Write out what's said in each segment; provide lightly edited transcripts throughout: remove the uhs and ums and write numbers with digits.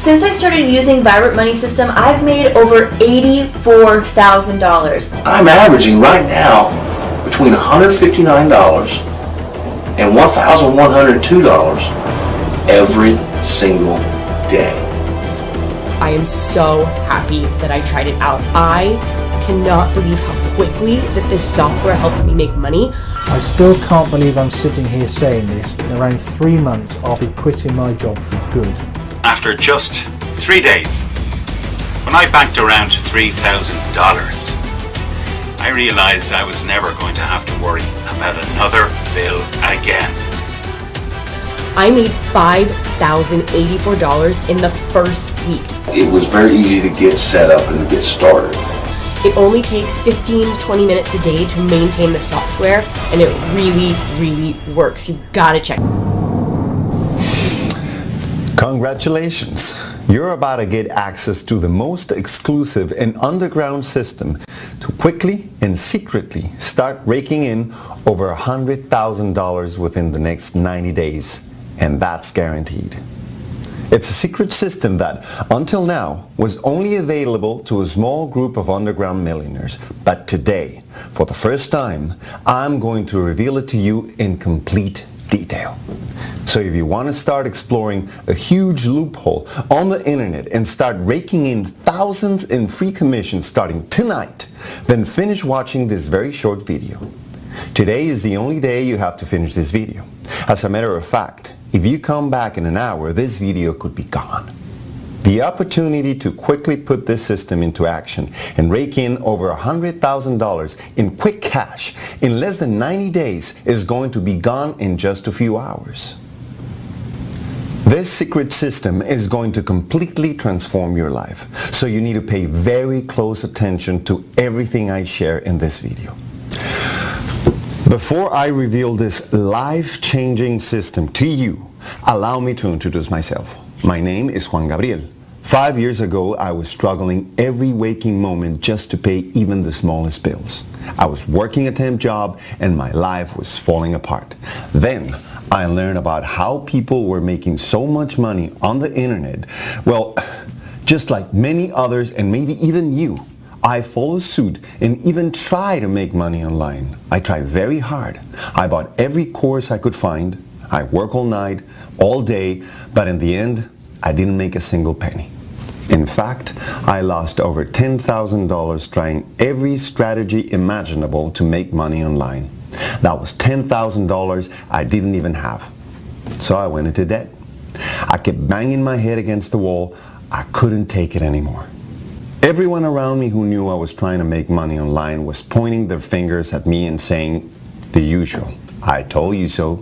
Since I started using Vibrant Money System, I've made over $84,000. I'm averaging right now between $159 and $1,102 every single day. I am so happy that I tried it out. I cannot believe how quickly that this software helped me make money. I still can't believe I'm sitting here saying this, but in around 3 months I'll be quitting my job for good. After just 3 days, when I banked around $3,000, I realized I was never going to have to worry about another bill again. I made $5,084 in the first week. It was very easy to get set up and to get started. It only takes 15 to 20 minutes a day to maintain the software, and it really, really works. You've got to check. Congratulations! You're about to get access to the most exclusive and underground system to quickly and secretly start raking in over $100,000 within the next 90 days, and that's guaranteed. It's a secret system that, until now, was only available to a small group of underground millionaires. But today, for the first time, I'm going to reveal it to you in complete detail. So if you want to start exploring a huge loophole on the internet and start raking in thousands in free commissions starting tonight, then finish watching this very short video. Today is the only day you have to finish this video. As a matter of fact, if you come back in an hour, this video could be gone. The opportunity to quickly put this system into action and rake in over $100,000 in quick cash in less than 90 days is going to be gone in just a few hours. This secret system is going to completely transform your life, so you need to pay very close attention to everything I share in this video. Before I reveal this life-changing system to you, allow me to introduce myself. My name is Juan Gabriel. 5 years ago, I was struggling every waking moment just to pay even the smallest bills. I was working a temp job and my life was falling apart. Then, I learned about how people were making so much money on the internet. Well, just like many others and maybe even you, I followed suit and even try to make money online. I tried very hard. I bought every course I could find. I worked all night, all day, but in the end, I didn't make a single penny. In fact, I lost over $10,000 trying every strategy imaginable to make money online. That was $10,000 I didn't even have. So I went into debt. I kept banging my head against the wall. I couldn't take it anymore. Everyone around me who knew I was trying to make money online was pointing their fingers at me and saying the usual, "I told you so."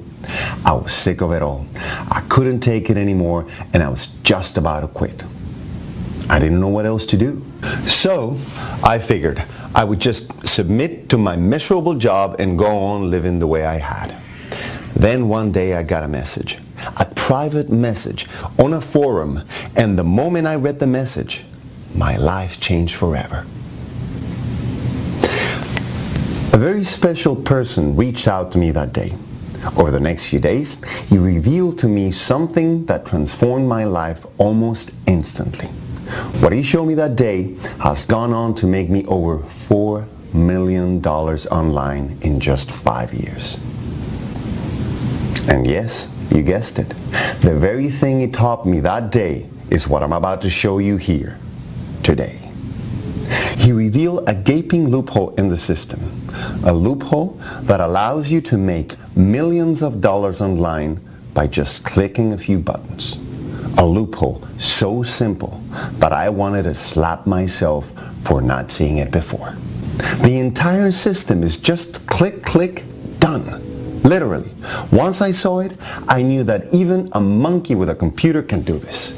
I was sick of it all. I couldn't take it anymore and I was just about to quit. I didn't know what else to do. So I figured I would just submit to my miserable job and go on living the way I had. Then one day I got a message, a private message on a forum, and the moment I read the message, my life changed forever. A very special person reached out to me that day. Over the next few days, he revealed to me something that transformed my life almost instantly. What he showed me that day has gone on to make me over $4 million online in just 5 years. And yes, you guessed it. The very thing he taught me that day is what I'm about to show you here today. He revealed a gaping loophole in the system, a loophole that allows you to make millions of dollars online by just clicking a few buttons. A loophole so simple that I wanted to slap myself for not seeing it before. The entire system is just click, click, done. Literally. Once I saw it, I knew that even a monkey with a computer can do this.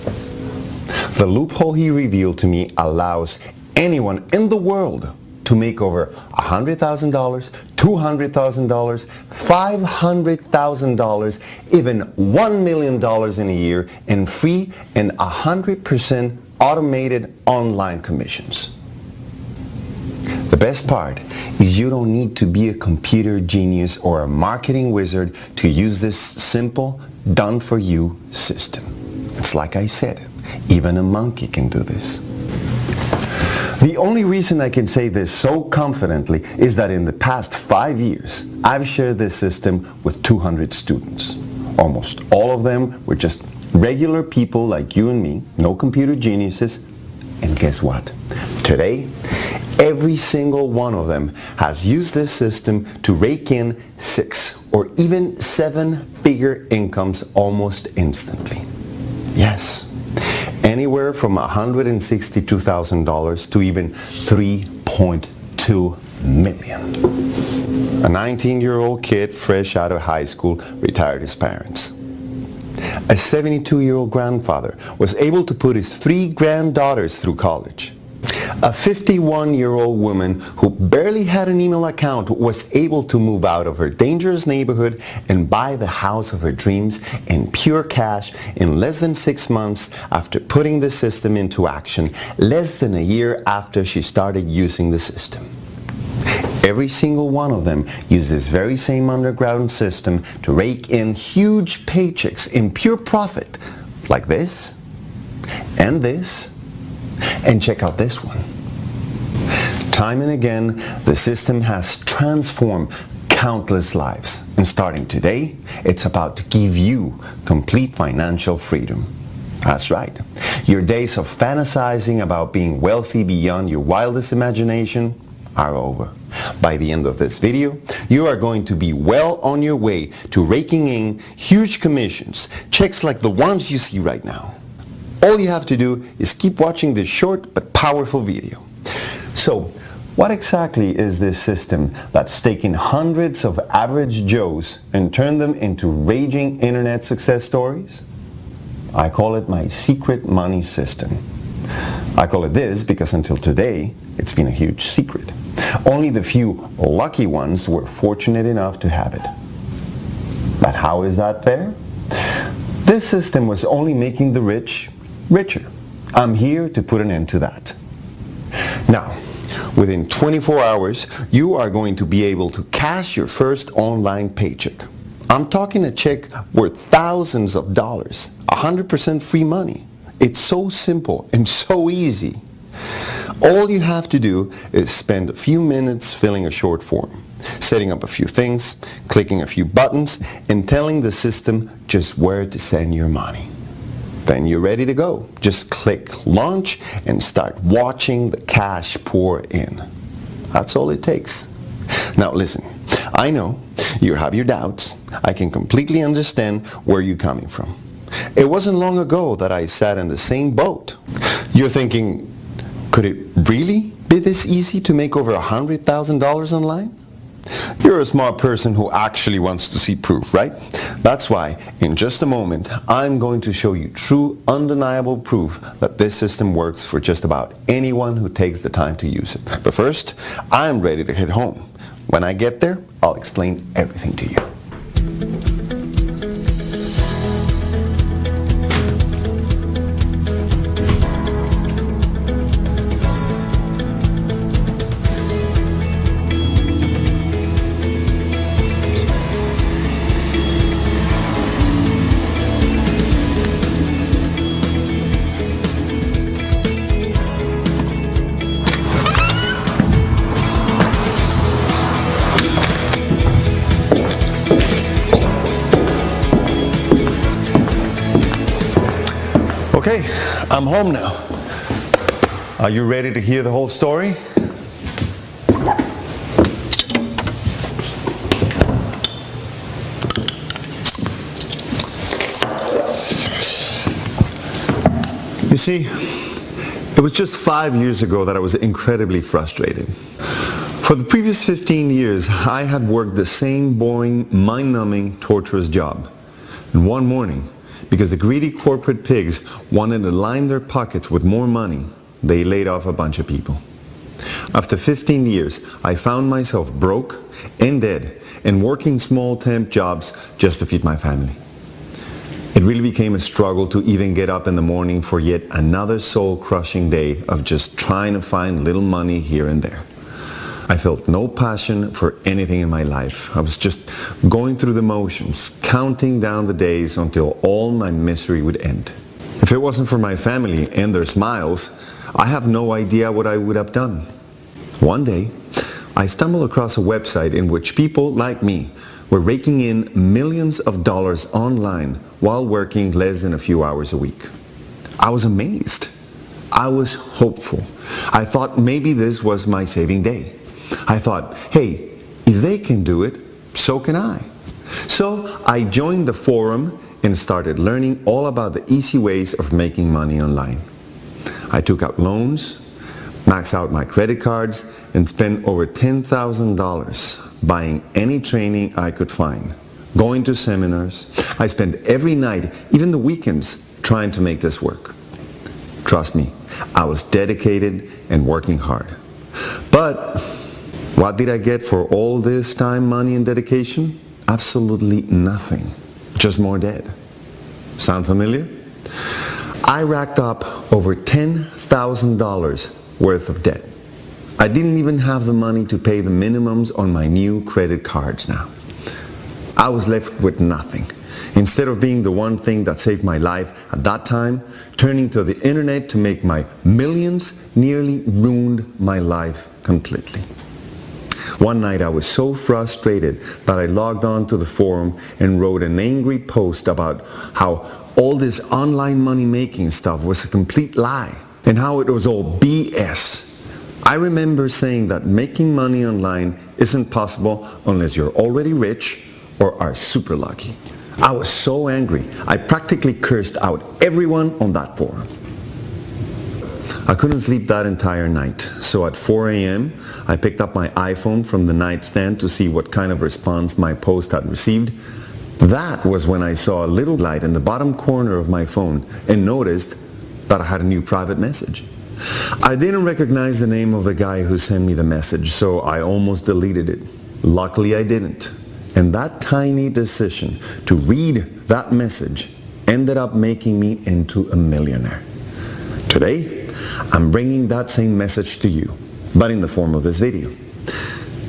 The loophole he revealed to me allows anyone in the world to make over $100,000, $200,000, $500,000, even $1 million in a year in free and 100% automated online commissions. The best part is you don't need to be a computer genius or a marketing wizard to use this simple, done-for-you system. It's like I said, Even a monkey can do this. The only reason I can say this so confidently is that in the past 5 years, I've shared this system with 200 students. Almost all of them were just regular people like you and me, no computer geniuses. And guess what? Today, every single one of them has used this system to rake in 6 or even 7-figure incomes almost instantly. Yes, anywhere from $162,000 to even $3.2 million. A 19-year-old kid fresh out of high school retired his parents. A 72-year-old grandfather was able to put his 3 granddaughters through college. A 51-year-old woman who barely had an email account was able to move out of her dangerous neighborhood and buy the house of her dreams in pure cash in less than 6 months after putting the system into action, less than a year after she started using the system. Every single one of them used this very same underground system to rake in huge paychecks in pure profit, like this, and this, and check out this one. Time and again, the system has transformed countless lives. And starting today, it's about to give you complete financial freedom. That's right. Your days of fantasizing about being wealthy beyond your wildest imagination are over. By the end of this video, you are going to be well on your way to raking in huge commissions, checks like the ones you see right now. All you have to do is keep watching this short but powerful video. So, what exactly is this system that's taken hundreds of average Joes and turned them into raging internet success stories? I call it my secret money system. I call it this because until today, it's been a huge secret. Only the few lucky ones were fortunate enough to have it. But how is that fair? This system was only making the rich richer. I'm here to put an end to that. Now, within 24 hours, you are going to be able to cash your first online paycheck. I'm talking a check worth thousands of dollars, 100% free money. It's so simple and so easy. All you have to do is spend a few minutes filling a short form, setting up a few things, clicking a few buttons, and telling the system just where to send your money. Then you're ready to go. Just click launch and start watching the cash pour in. That's all it takes. Now listen, I know you have your doubts. I can completely understand where you're coming from. It wasn't long ago that I sat in the same boat. You're thinking, could it really be this easy to make over $100,000 online? You're a smart person who actually wants to see proof, right? That's why, in just a moment, I'm going to show you true, undeniable proof that this system works for just about anyone who takes the time to use it. But first, I'm ready to hit home. When I get there, I'll explain everything to you. Okay, I'm home now. Are you ready to hear the whole story? You see, it was just 5 years ago that I was incredibly frustrated. For the previous 15 years, I had worked the same boring, mind-numbing, torturous job. And one morning, because the greedy corporate pigs wanted to line their pockets with more money, they laid off a bunch of people. After 15 years, I found myself broke and dead and working small temp jobs just to feed my family. It really became a struggle to even get up in the morning for yet another soul-crushing day of just trying to find little money here and there. I felt no passion for anything in my life. I was just going through the motions, counting down the days until all my misery would end. If it wasn't for my family and their smiles, I have no idea what I would have done. One day, I stumbled across a website in which people like me were raking in millions of dollars online while working less than a few hours a week. I was amazed. I was hopeful. I thought maybe this was my saving day. I thought, hey, if they can do it, so can I. So I joined the forum and started learning all about the easy ways of making money online. I took out loans, maxed out my credit cards, and spent over $10,000 buying any training I could find, going to seminars. I spent every night, even the weekends, trying to make this work. Trust me, I was dedicated and working hard. But what did I get for all this time, money, and dedication? Absolutely nothing. Just more debt. Sound familiar? I racked up over $10,000 worth of debt. I didn't even have the money to pay the minimums on my new credit cards now. I was left with nothing. Instead of being the one thing that saved my life at that time, turning to the internet to make my millions nearly ruined my life completely. One night I was so frustrated that I logged on to the forum and wrote an angry post about how all this online money making stuff was a complete lie and how it was all BS. I remember saying that making money online isn't possible unless you're already rich or are super lucky. I was so angry, I practically cursed out everyone on that forum. I couldn't sleep that entire night, so at 4 a.m. I picked up my iPhone from the nightstand to see what kind of response my post had received. That was when I saw a little light in the bottom corner of my phone and noticed that I had a new private message. I didn't recognize the name of the guy who sent me the message, so I almost deleted it. Luckily I didn't. And that tiny decision to read that message ended up making me into a millionaire. Today, I'm bringing that same message to you, but in the form of this video.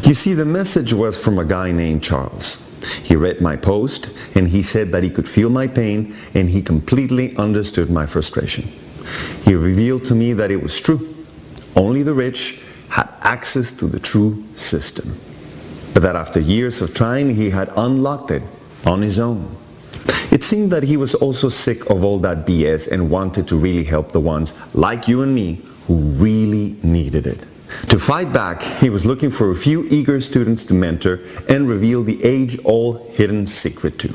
You see, the message was from a guy named Charles. He read my post and he said that he could feel my pain and he completely understood my frustration. He revealed to me that it was true. Only the rich had access to the true system. But that after years of trying, he had unlocked it on his own. It seemed that he was also sick of all that BS and wanted to really help the ones like you and me who really needed it. To fight back, he was looking for a few eager students to mentor and reveal the age-old hidden secret to.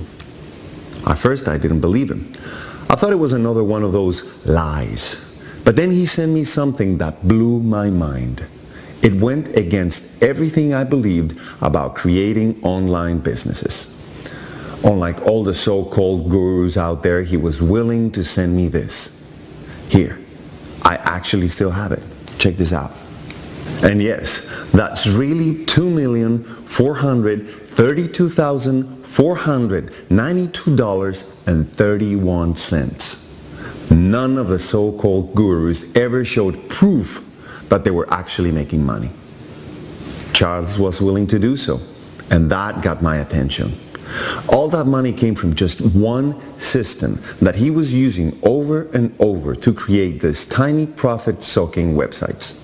At first, I didn't believe him. I thought it was another one of those lies. But then he sent me something that blew my mind. It went against everything I believed about creating online businesses. Unlike all the so-called gurus out there, he was willing to send me this. Here, I actually still have it. Check this out. And yes, that's really $2,432,492.31. None of the so-called gurus ever showed proof that they were actually making money. Charles was willing to do so, and that got my attention. All that money came from just one system that he was using over and over to create these tiny profit-soaking websites.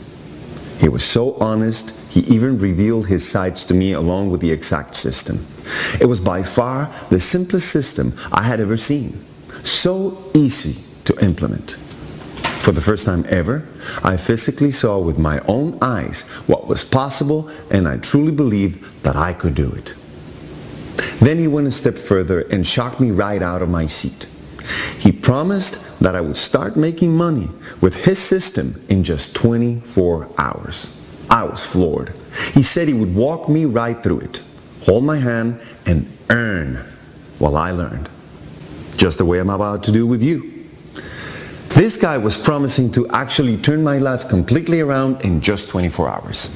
He was so honest, he even revealed his sites to me along with the exact system. It was by far the simplest system I had ever seen. So easy to implement. For the first time ever, I physically saw with my own eyes what was possible, and I truly believed that I could do it. Then he went a step further and shocked me right out of my seat. He promised that I would start making money with his system in just 24 hours. I was floored. He said he would walk me right through it, hold my hand, and earn while I learned. Just the way I'm about to do with you. This guy was promising to actually turn my life completely around in just 24 hours.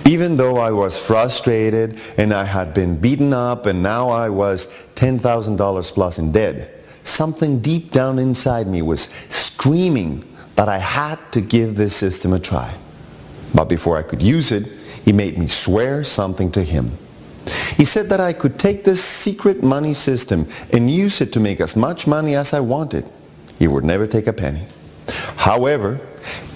Even though I was frustrated and I had been beaten up and now I was $10,000 plus in debt, something deep down inside me was screaming that I had to give this system a try. But before I could use it, he made me swear something to him. He said that I could take this secret money system and use it to make as much money as I wanted. he would never take a penny. However,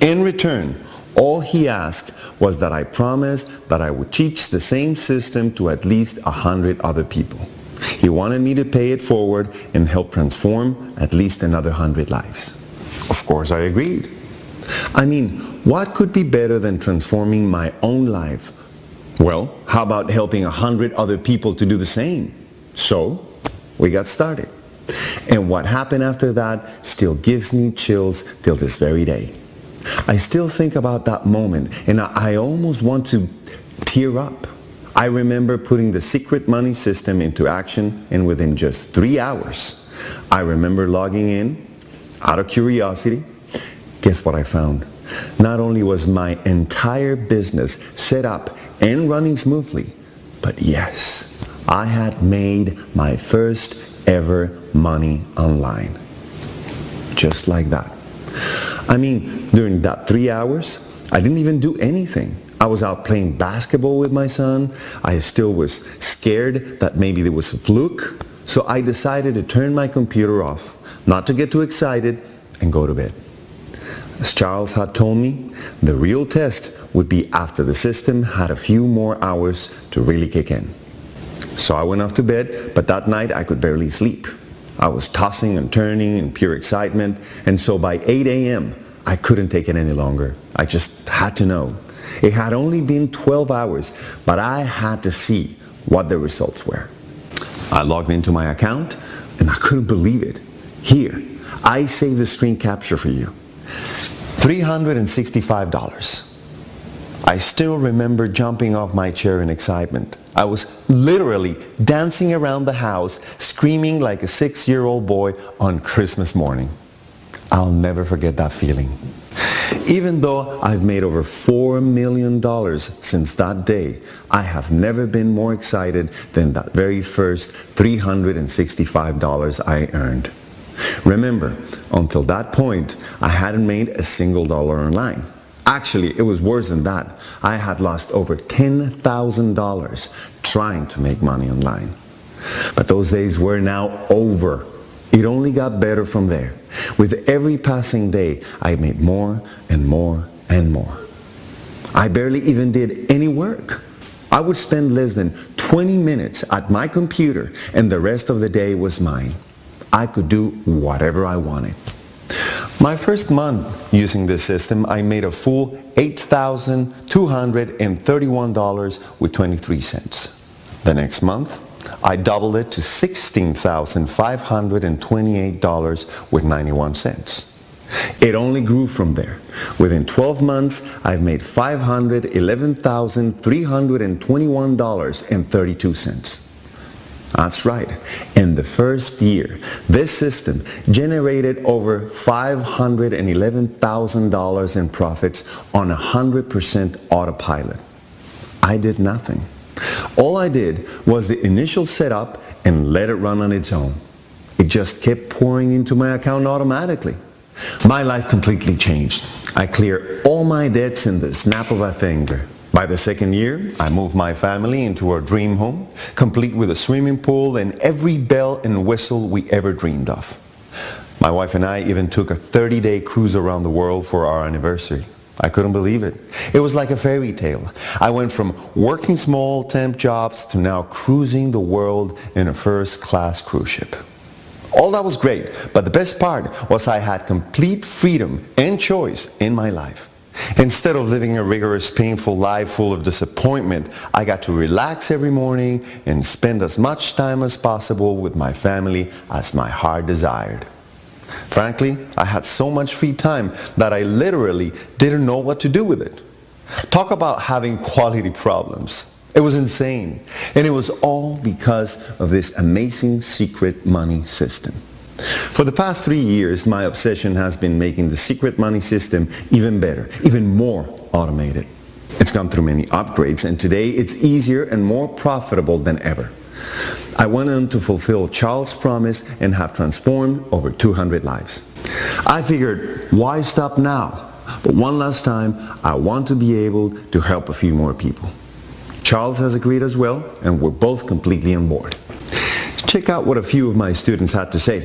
in return, all he asked was that I promised that I would teach the same system to at least 100 other people. He wanted me to pay it forward and help transform at least another 100 lives. Of course, I agreed. I mean, what could be better than transforming my own life? Well, how about helping 100 other people to do the same? So, we got started. And what happened after that still gives me chills till this very day. I still think about that moment and I almost want to tear up. I remember putting the secret money system into action, and within just 3 hours, I remember logging in out of curiosity. Guess what I found? Not only was my entire business set up and running smoothly, but yes, I had made my first ever money online. Just like that. I mean, during that 3 hours, I didn't even do anything. I was out playing basketball with my son. I still was scared that maybe there was a fluke. So I decided to turn my computer off, not to get too excited, and go to bed. As Charles had told me, the real test would be after the system had a few more hours to really kick in. So I went off to bed, but that night I could barely sleep. I was tossing and turning in pure excitement, and so by 8 a.m., I couldn't take it any longer. I just had to know. It had only been 12 hours, but I had to see what the results were. I logged into my account, and I couldn't believe it. Here, I saved the screen capture for you. $365. I still remember jumping off my chair in excitement. I was literally dancing around the house, screaming like a 6-year-old boy on Christmas morning. I'll never forget that feeling. Even though I've made over $4 million since that day, I have never been more excited than that very first $365 I earned. Remember, until that point, I hadn't made a single dollar online. Actually, it was worse than that. I had lost over $10,000 trying to make money online. But those days were now over. It only got better from there. With every passing day, I made more and more and more. I barely even did any work. I would spend less than 20 minutes at my computer, and the rest of the day was mine. I could do whatever I wanted. My first month using this system, I made a full $8,231.23. The next month, I doubled it to $16,528.91. It only grew from there. Within 12 months, I've made $511,321.32. That's right. In the first year, this system generated over $511,000 in profits on 100% autopilot. I did nothing. All I did was the initial setup and let it run on its own. It just kept pouring into my account automatically. My life completely changed. I cleared all my debts in the snap of a finger. By the second year, I moved my family into our dream home, complete with a swimming pool and every bell and whistle we ever dreamed of. My wife and I even took a 30-day cruise around the world for our anniversary. I couldn't believe it. It was like a fairy tale. I went from working small temp jobs to now cruising the world in a first-class cruise ship. All that was great, but the best part was I had complete freedom and choice in my life. Instead of living a rigorous, painful life full of disappointment, I got to relax every morning and spend as much time as possible with my family as my heart desired. Frankly, I had so much free time that I literally didn't know what to do with it. Talk about having quality problems. It was insane. And it was all because of this amazing secret money system. For the past 3 years, my obsession has been making the secret money system even better, even more automated. It's gone through many upgrades, and today it's easier and more profitable than ever. I went on to fulfill Charles' promise and have transformed over 200 lives. I figured, why stop now? But one last time, I want to be able to help a few more people. Charles has agreed as well, and we're both completely on board. Check out what a few of my students had to say.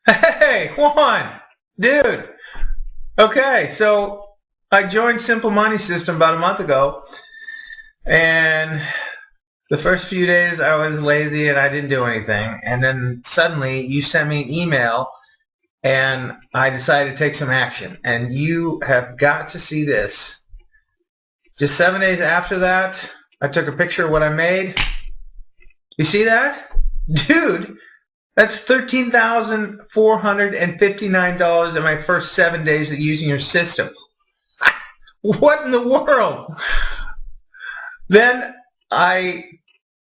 Hey, Juan! Dude. Okay, so I joined Simple Money System about a month ago, and the first few days I was lazy and I didn't do anything, and then suddenly you sent me an email and I decided to take some action, and you have got to see this. Just 7 days after that, I took a picture of what I made. You see that? Dude, that's $13,459 in my first 7 days of using your system. What in the world? Then I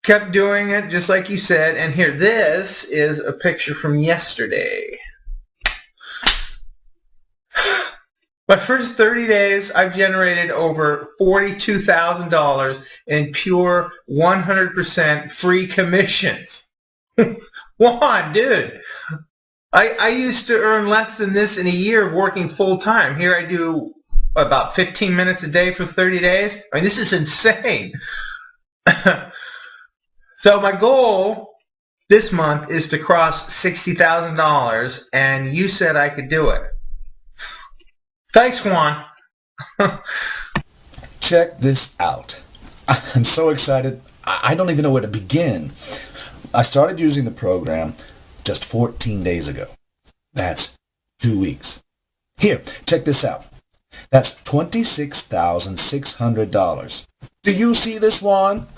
kept doing it just like you said, and here, this is a picture from yesterday. My first 30 days, I've generated over $42,000 in pure 100% free commissions. Juan, dude, I used to earn less than this in a year working full time. Here I do about 15 minutes a day for 30 days. I mean, this is insane. So my goal this month is to cross $60,000, and you said I could do it. Thanks, Juan. Check this out. I'm so excited. I don't even know where to begin. I started using the program just 14 days ago. That's 2 weeks. Here, check this out. That's $26,600. Do you see this, Juan?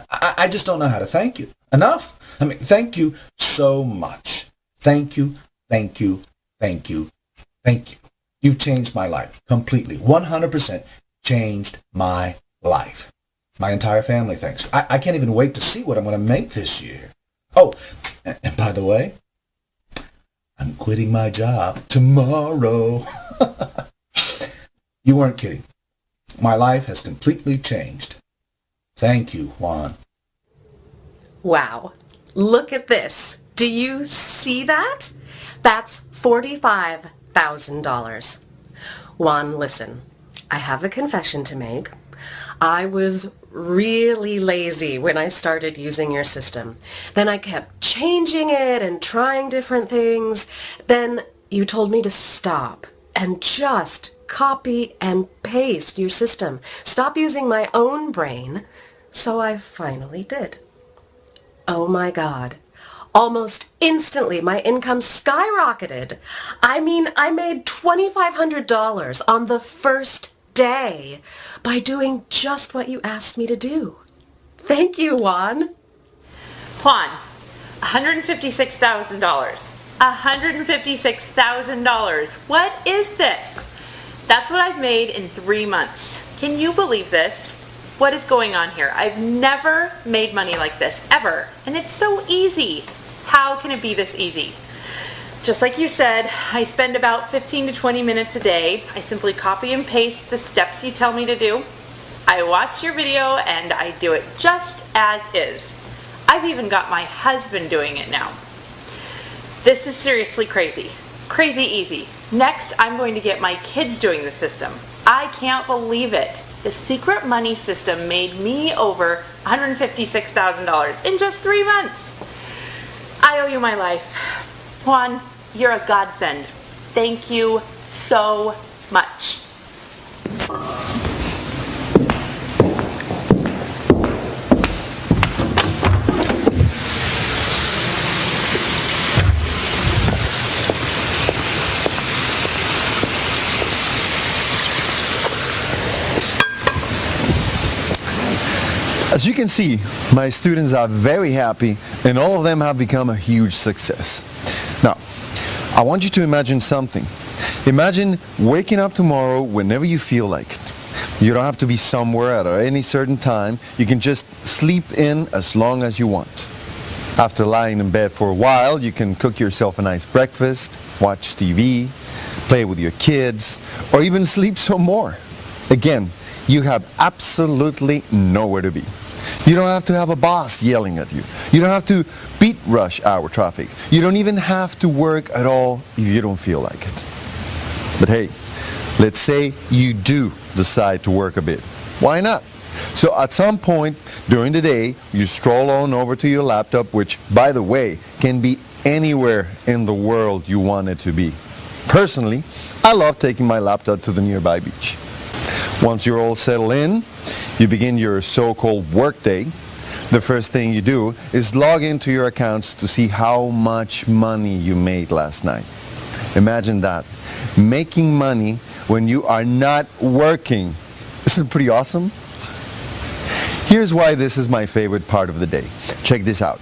I just don't know how to thank you. Enough? I mean, thank you so much. Thank you, thank you, thank you, thank you. You changed my life completely. 100% changed my life. My entire family thanks you. I can't even wait to see what I'm going to make this year. Oh, and by the way, I'm quitting my job tomorrow. You weren't kidding. My life has completely changed. Thank you, Juan. Wow. Look at this. Do you see that? That's $45,000. Juan, listen. I have a confession to make. I was really lazy when I started using your system. Then I kept changing it and trying different things. Then you told me to stop and just copy and paste your system. Stop using my own brain. So I finally did. Oh my God. Almost instantly, my income skyrocketed. I mean, I made $2,500 on the first day by doing just what you asked me to do. Thank you, Juan. Juan, $156,000. $156,000. What is this? That's what I've made in 3 months. Can you believe this? What is going on here? I've never made money like this, ever. And it's so easy. How can it be this easy? Just like you said, I spend about 15 to 20 minutes a day. I simply copy and paste the steps you tell me to do. I watch your video and I do it just as is. I've even got my husband doing it now. This is seriously crazy. Crazy easy. Next, I'm going to get my kids doing the system. I can't believe it. The secret money system made me over $156,000 in just 3 months. I owe you my life. Juan, you're a godsend. Thank you so much. As you can see, my students are very happy and all of them have become a huge success. Now, I want you to imagine something. Imagine waking up tomorrow whenever you feel like it. You don't have to be somewhere at any certain time. You can just sleep in as long as you want. After lying in bed for a while, you can cook yourself a nice breakfast, watch TV, play with your kids, or even sleep some more. Again, you have absolutely nowhere to be. You don't have to have a boss yelling at you. You don't have to beat rush hour traffic. You don't even have to work at all if you don't feel like it. But hey, let's say you do decide to work a bit. Why not? So at some point during the day, you stroll on over to your laptop, which, by the way, can be anywhere in the world you want it to be. Personally, I love taking my laptop to the nearby beach. Once you're all settled in, you begin your so-called workday. The first thing you do is log into your accounts to see how much money you made last night. Imagine that, making money when you are not working. Isn't it pretty awesome? Here's why this is my favorite part of the day. Check this out.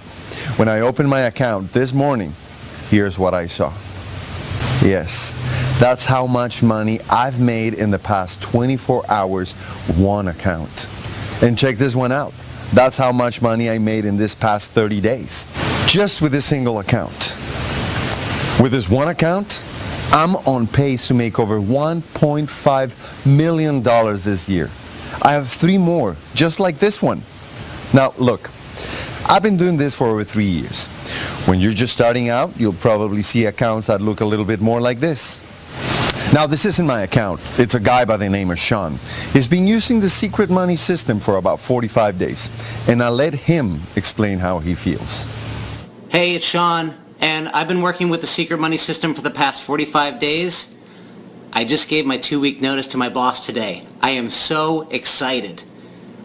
When I opened my account this morning, here's what I saw. Yes, that's how much money I've made in the past 24 hours with one account. And check this one out. That's how much money I made in this past 30 days, just with a single account. With this one account, I'm on pace to make over $1.5 million this year. I have 3 more, just like this one. Now, look, I've been doing this for over 3 years. When you're just starting out, you'll probably see accounts that look a little bit more like this. Now, this isn't my account. It's a guy by the name of Sean. He's been using the secret money system for about 45 days, and I'll let him explain how he feels. Hey, it's Sean, and I've been working with the secret money system for the past 45 days. I just gave my 2-week notice to my boss today. I am so excited.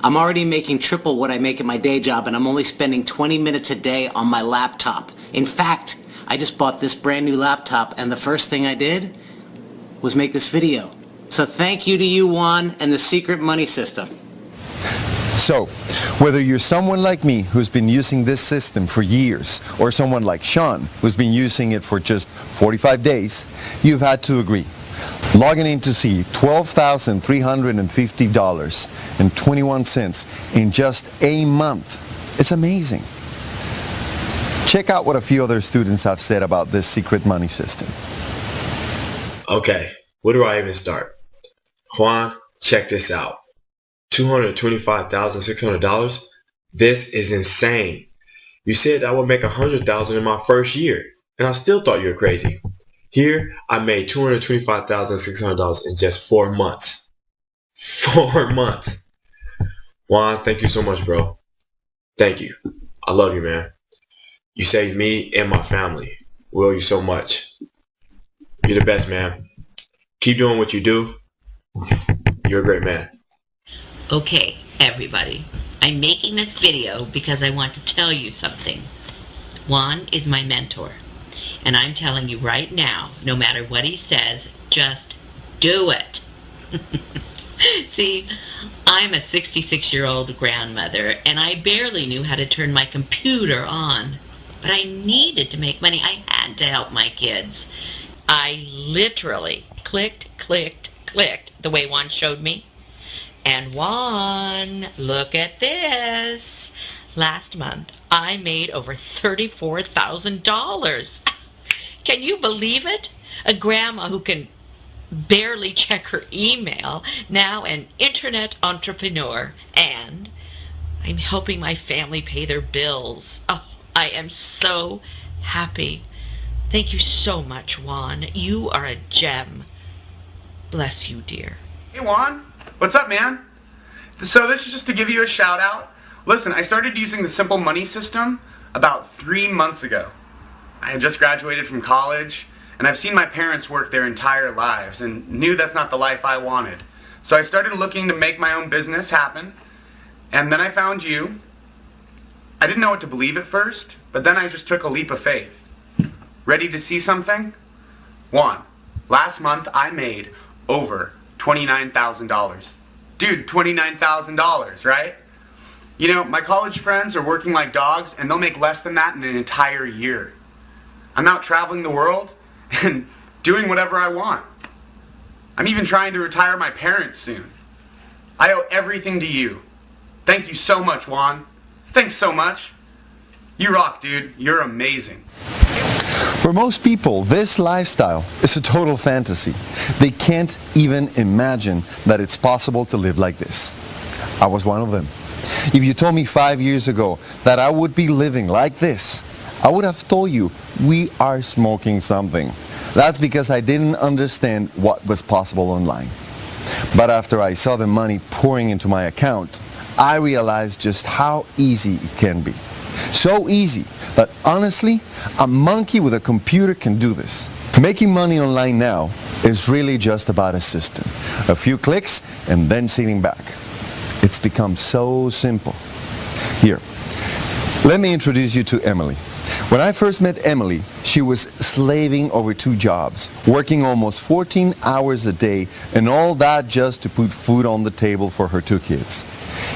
I'm already making triple what I make at my day job, and I'm only spending 20 minutes a day on my laptop. In fact, I just bought this brand new laptop, and the first thing I did was make this video. So thank you to you, Juan, and the secret money system. So, whether you're someone like me who's been using this system for years, or someone like Sean who's been using it for just 45 days, you've had to agree. Logging in to see $12,350.21 in just a month. It's amazing. Check out what a few other students have said about this secret money system. Okay, where do I even start? Juan, check this out. $225,600? This is insane. You said I would make $100,000 in my first year, and I still thought you were crazy. Here, I made $225,600 in just 4 months. 4 months. Juan, thank you so much, bro. Thank you. I love you, man. You saved me and my family. We owe you so much. You're the best, man. Keep doing what you do. You're a great man. Okay, everybody. I'm making this video because I want to tell you something. Juan is my mentor. And I'm telling you right now, no matter what he says, just do it. See, I'm a 66-year-old grandmother, and I barely knew how to turn my computer on. But I needed to make money. I had to help my kids. I literally clicked, the way Juan showed me. And Juan, look at this. Last month, I made over $34,000. Can you believe it? A grandma who can barely check her email, now an internet entrepreneur, and I'm helping my family pay their bills. Oh, I am so happy. Thank you so much, Juan. You are a gem. Bless you, dear. Hey, Juan. What's up, man? So this is just to give you a shout out. Listen, I started using the Simple Money system about 3 months ago. I had just graduated from college, and I've seen my parents work their entire lives and knew that's not the life I wanted. So I started looking to make my own business happen, and then I found you. I didn't know what to believe at first, but then I just took a leap of faith. Ready to see something? Juan, last month I made over $29,000. Dude, $29,000, right? You know, my college friends are working like dogs, and they'll make less than that in an entire year. I'm out traveling the world and doing whatever I want. I'm even trying to retire my parents soon. I owe everything to you. Thank you so much, Juan. Thanks so much. You rock, dude. You're amazing. For most people, this lifestyle is a total fantasy. They can't even imagine that it's possible to live like this. I was one of them. If you told me 5 years ago that I would be living like this, I would have told you we are smoking something. That's because I didn't understand what was possible online. But after I saw the money pouring into my account, I realized just how easy it can be. So easy that honestly, a monkey with a computer can do this. Making money online now is really just about a system. A few clicks and then sitting back. It's become so simple. Here, let me introduce you to Emily. When I first met Emily, she was slaving over 2 jobs, working almost 14 hours a day, and all that just to put food on the table for her 2 kids.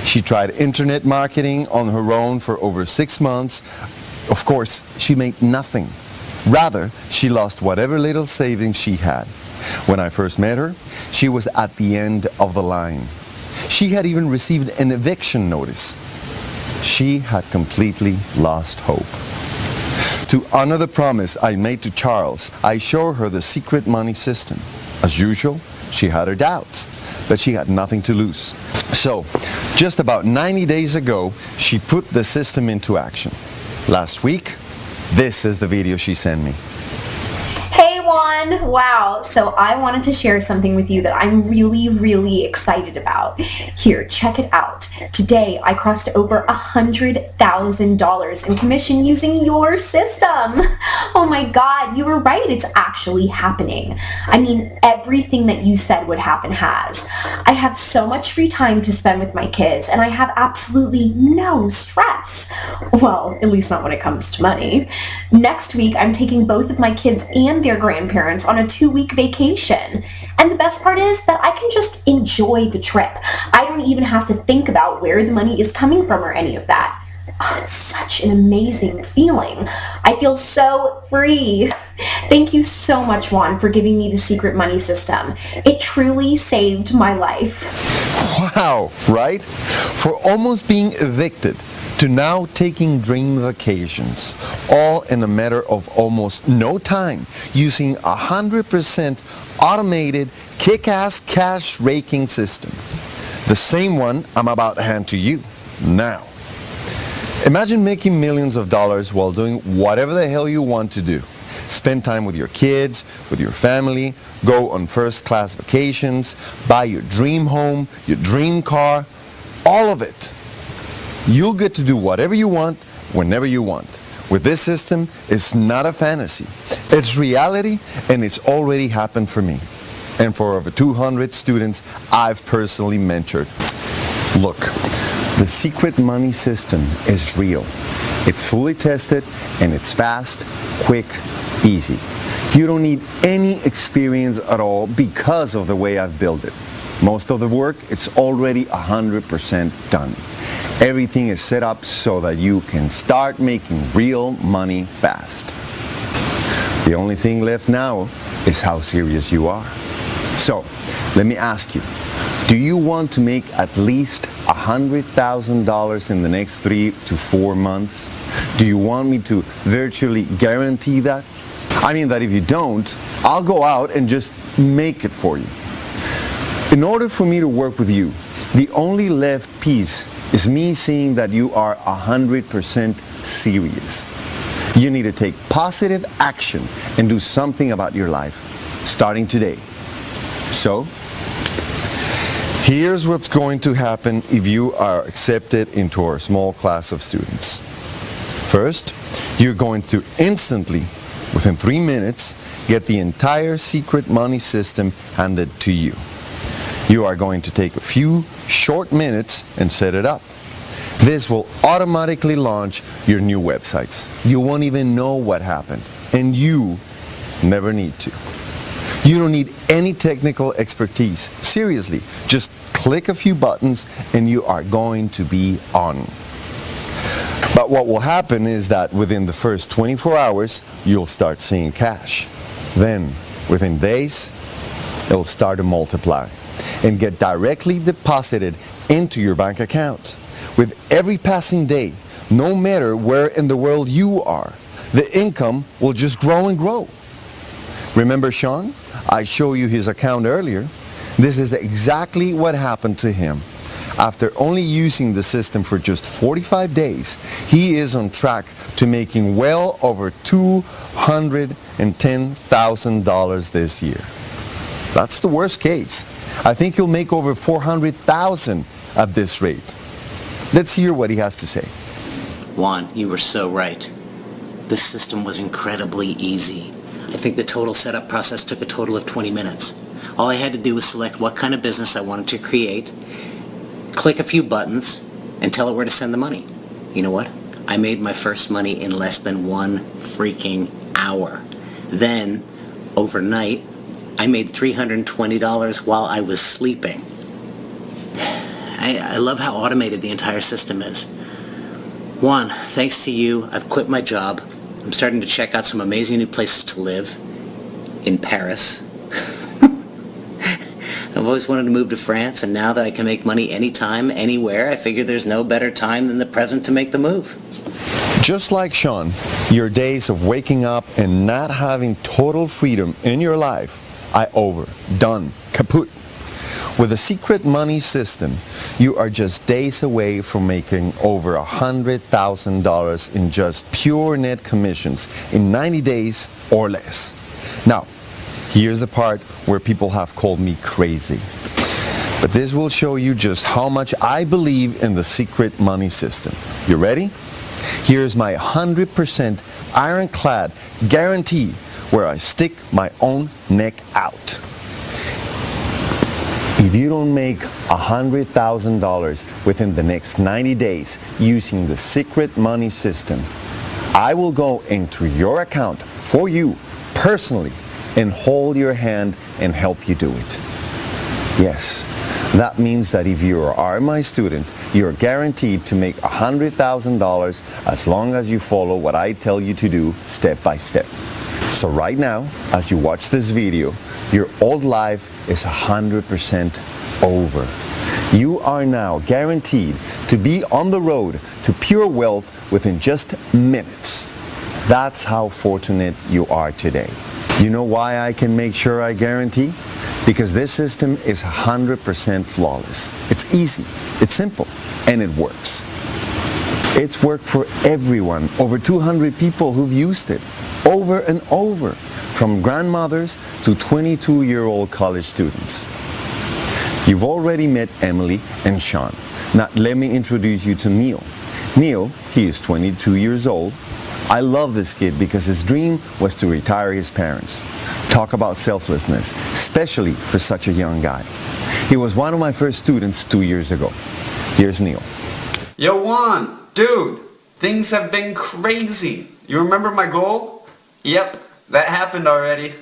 She tried internet marketing on her own for over 6 months. Of course, she made nothing. Rather, she lost whatever little savings she had. When I first met her, she was at the end of the line. She had even received an eviction notice. She had completely lost hope. To honor the promise I made to Charles, I showed her the secret money system. As usual, she had her doubts, but she had nothing to lose. So, just about 90 days ago, she put the system into action. Last week, this is the video she sent me. Hey Juan! Wow, so I wanted to share something with you that I'm really excited about. Here, check it out. Today I crossed over $100,000 in commission using your system. Oh my god, you were right, it's actually happening. I mean, everything that you said would happen has. I have so much free time to spend with my kids and I have absolutely no stress. Well, at least not when it comes to money. Next week I'm taking both of my kids and their grandparents on a 2-week vacation. And the best part is that I can just enjoy the trip. I don't even have to think about where the money is coming from or any of that. Oh, it's such an amazing feeling. I feel so free. Thank you so much, Juan, for giving me the secret money system. It truly saved my life. Wow, right? For almost being evicted to now taking dream vacations, all in a matter of almost no time, using 100% automated kick-ass cash raking system. The same one I'm about to hand to you now. Imagine making millions of dollars while doing whatever the hell you want to do. Spend time with your kids, with your family, go on first-class vacations, buy your dream home, your dream car, all of it. You'll get to do whatever you want, whenever you want. With this system, it's not a fantasy. It's reality, and it's already happened for me. And for over 200 students I've personally mentored. Look, the secret money system is real. It's fully tested, and it's fast, quick, easy. You don't need any experience at all because of the way I've built it. Most of the work is already 100% done. Everything is set up so that you can start making real money fast. The only thing left now is how serious you are. So, let me ask you, do you want to make at least $100,000 in the next 3 to 4 months? Do you want me to virtually guarantee that? I mean that if you don't, I'll go out and just make it for you. In order for me to work with you, the only left piece is me seeing that you are 100% serious. You need to take positive action and do something about your life, starting today. So, here's what's going to happen if you are accepted into our small class of students. First, you're going to instantly, within 3 minutes, get the entire secret money system handed to you. You are going to take a few short minutes and set it up. This will automatically launch your new websites. You won't even know what happened, and you never need to. You don't need any technical expertise. Seriously, just click a few buttons and you are going to be on. But what will happen is that within the first 24 hours, you'll start seeing cash. Then, within days, it'll start to multiply and get directly deposited into your bank account. With every passing day, no matter where in the world you are, the income will just grow and grow. Remember Sean? I showed you his account earlier. This is exactly what happened to him. After only using the system for just 45 days, he is on track to making well over $210,000 this year. That's the worst case. I think he'll make over $400,000 at this rate. Let's hear what he has to say. Juan, you were so right. This system was incredibly easy. I think the total setup process took a total of 20 minutes. All I had to do was select what kind of business I wanted to create, click a few buttons, and tell it where to send the money. You know what? I made my first money in less than 1 freaking hour. Then, overnight, I made $320 while I was sleeping. I love how automated the entire system is. Juan, thanks to you, I've quit my job. I'm starting to check out some amazing new places to live in Paris. I've always wanted to move to France, and now that I can make money anytime, anywhere, I figure there's no better time than the present to make the move. Just like Sean, your days of waking up and not having total freedom in your life are over, done, kaput. With the secret money system, you are just days away from making over $100,000 in just pure net commissions in 90 days or less. Now, here's the part where people have called me crazy. But this will show you just how much I believe in the secret money system. You ready? Here's my 100% ironclad guarantee where I stick my own neck out. If you don't make $100,000 within the next 90 days using the secret money system, I will go into your account for you personally and hold your hand and help you do it. Yes, that means that if you are my student, you're guaranteed to make $100,000 as long as you follow what I tell you to do step by step. So right now, as you watch this video, your old life is 100% over. You are now guaranteed to be on the road to pure wealth within just minutes. That's how fortunate you are today. You know why I can make sure I guarantee? Because this system is 100% flawless. It's easy, it's simple, and it works. It's worked for everyone, over 200 people who've used it, over and over, from grandmothers to 22-year-old college students. You've already met Emily and Sean. Now let me introduce you to Neil. Neil, he is 22 years old. I love this kid because his dream was to retire his parents. Talk about selflessness, especially for such a young guy. He was one of my first students 2 years ago. Here's Neil. Yo Juan, dude, things have been crazy. You remember my goal? Yep, that happened already.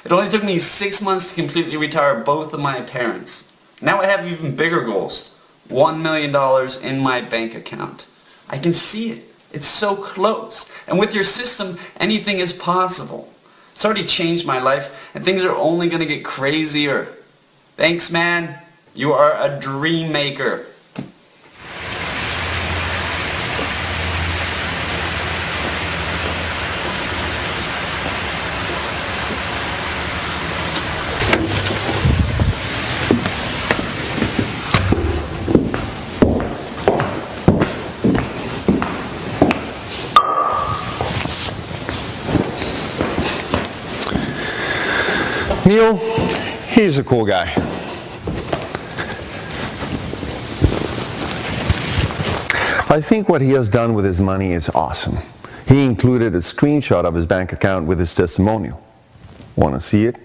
It only took me 6 months to completely retire both of my parents. Now I have even bigger goals. $1 million in my bank account. I can see it. It's so close. And with your system, anything is possible. It's already changed my life, and things are only going to get crazier. Thanks, man. You are a dream maker. Neil, he's a cool guy. I think what he has done with his money is awesome. He included a screenshot of his bank account with his testimonial. Want to see it?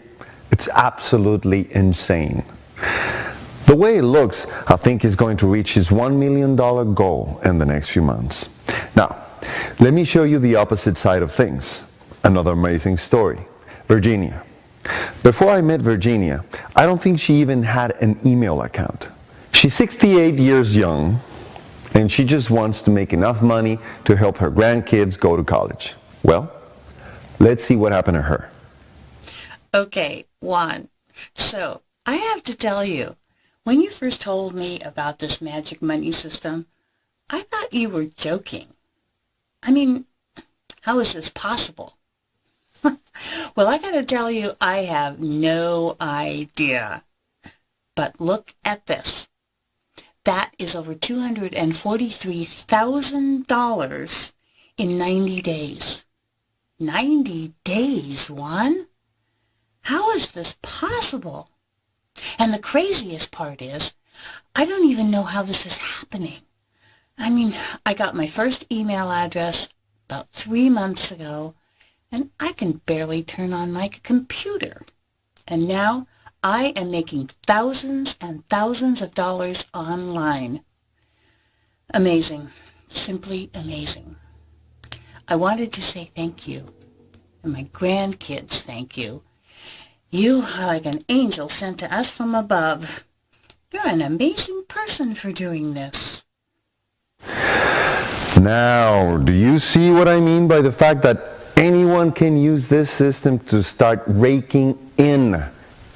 It's absolutely insane. The way it looks, I think he's going to reach his $1 million goal in the next few months. Now, let me show you the opposite side of things. Another amazing story. Virginia. Before I met Virginia, I don't think she even had an email account. She's 68 years young, and she just wants to make enough money to help her grandkids go to college. Well, let's see what happened to her. Okay, Juan. So, I have to tell you, when you first told me about this magic money system, I thought you were joking. I mean, how is this possible? Well, I gotta tell you, I have no idea. But look at this. That is over $243,000 in 90 days. 90 days, Juan? How is this possible? And the craziest part is, I don't even know how this is happening. I mean, I got my first email address about 3 months ago. and I can barely turn on my computer. And now I am making thousands and thousands of dollars online. Amazing. Simply amazing. I wanted to say thank you. And my grandkids thank you. You are like an angel sent to us from above. You're an amazing person for doing this. Now, do you see what I mean by the fact that anyone can use this system to start raking in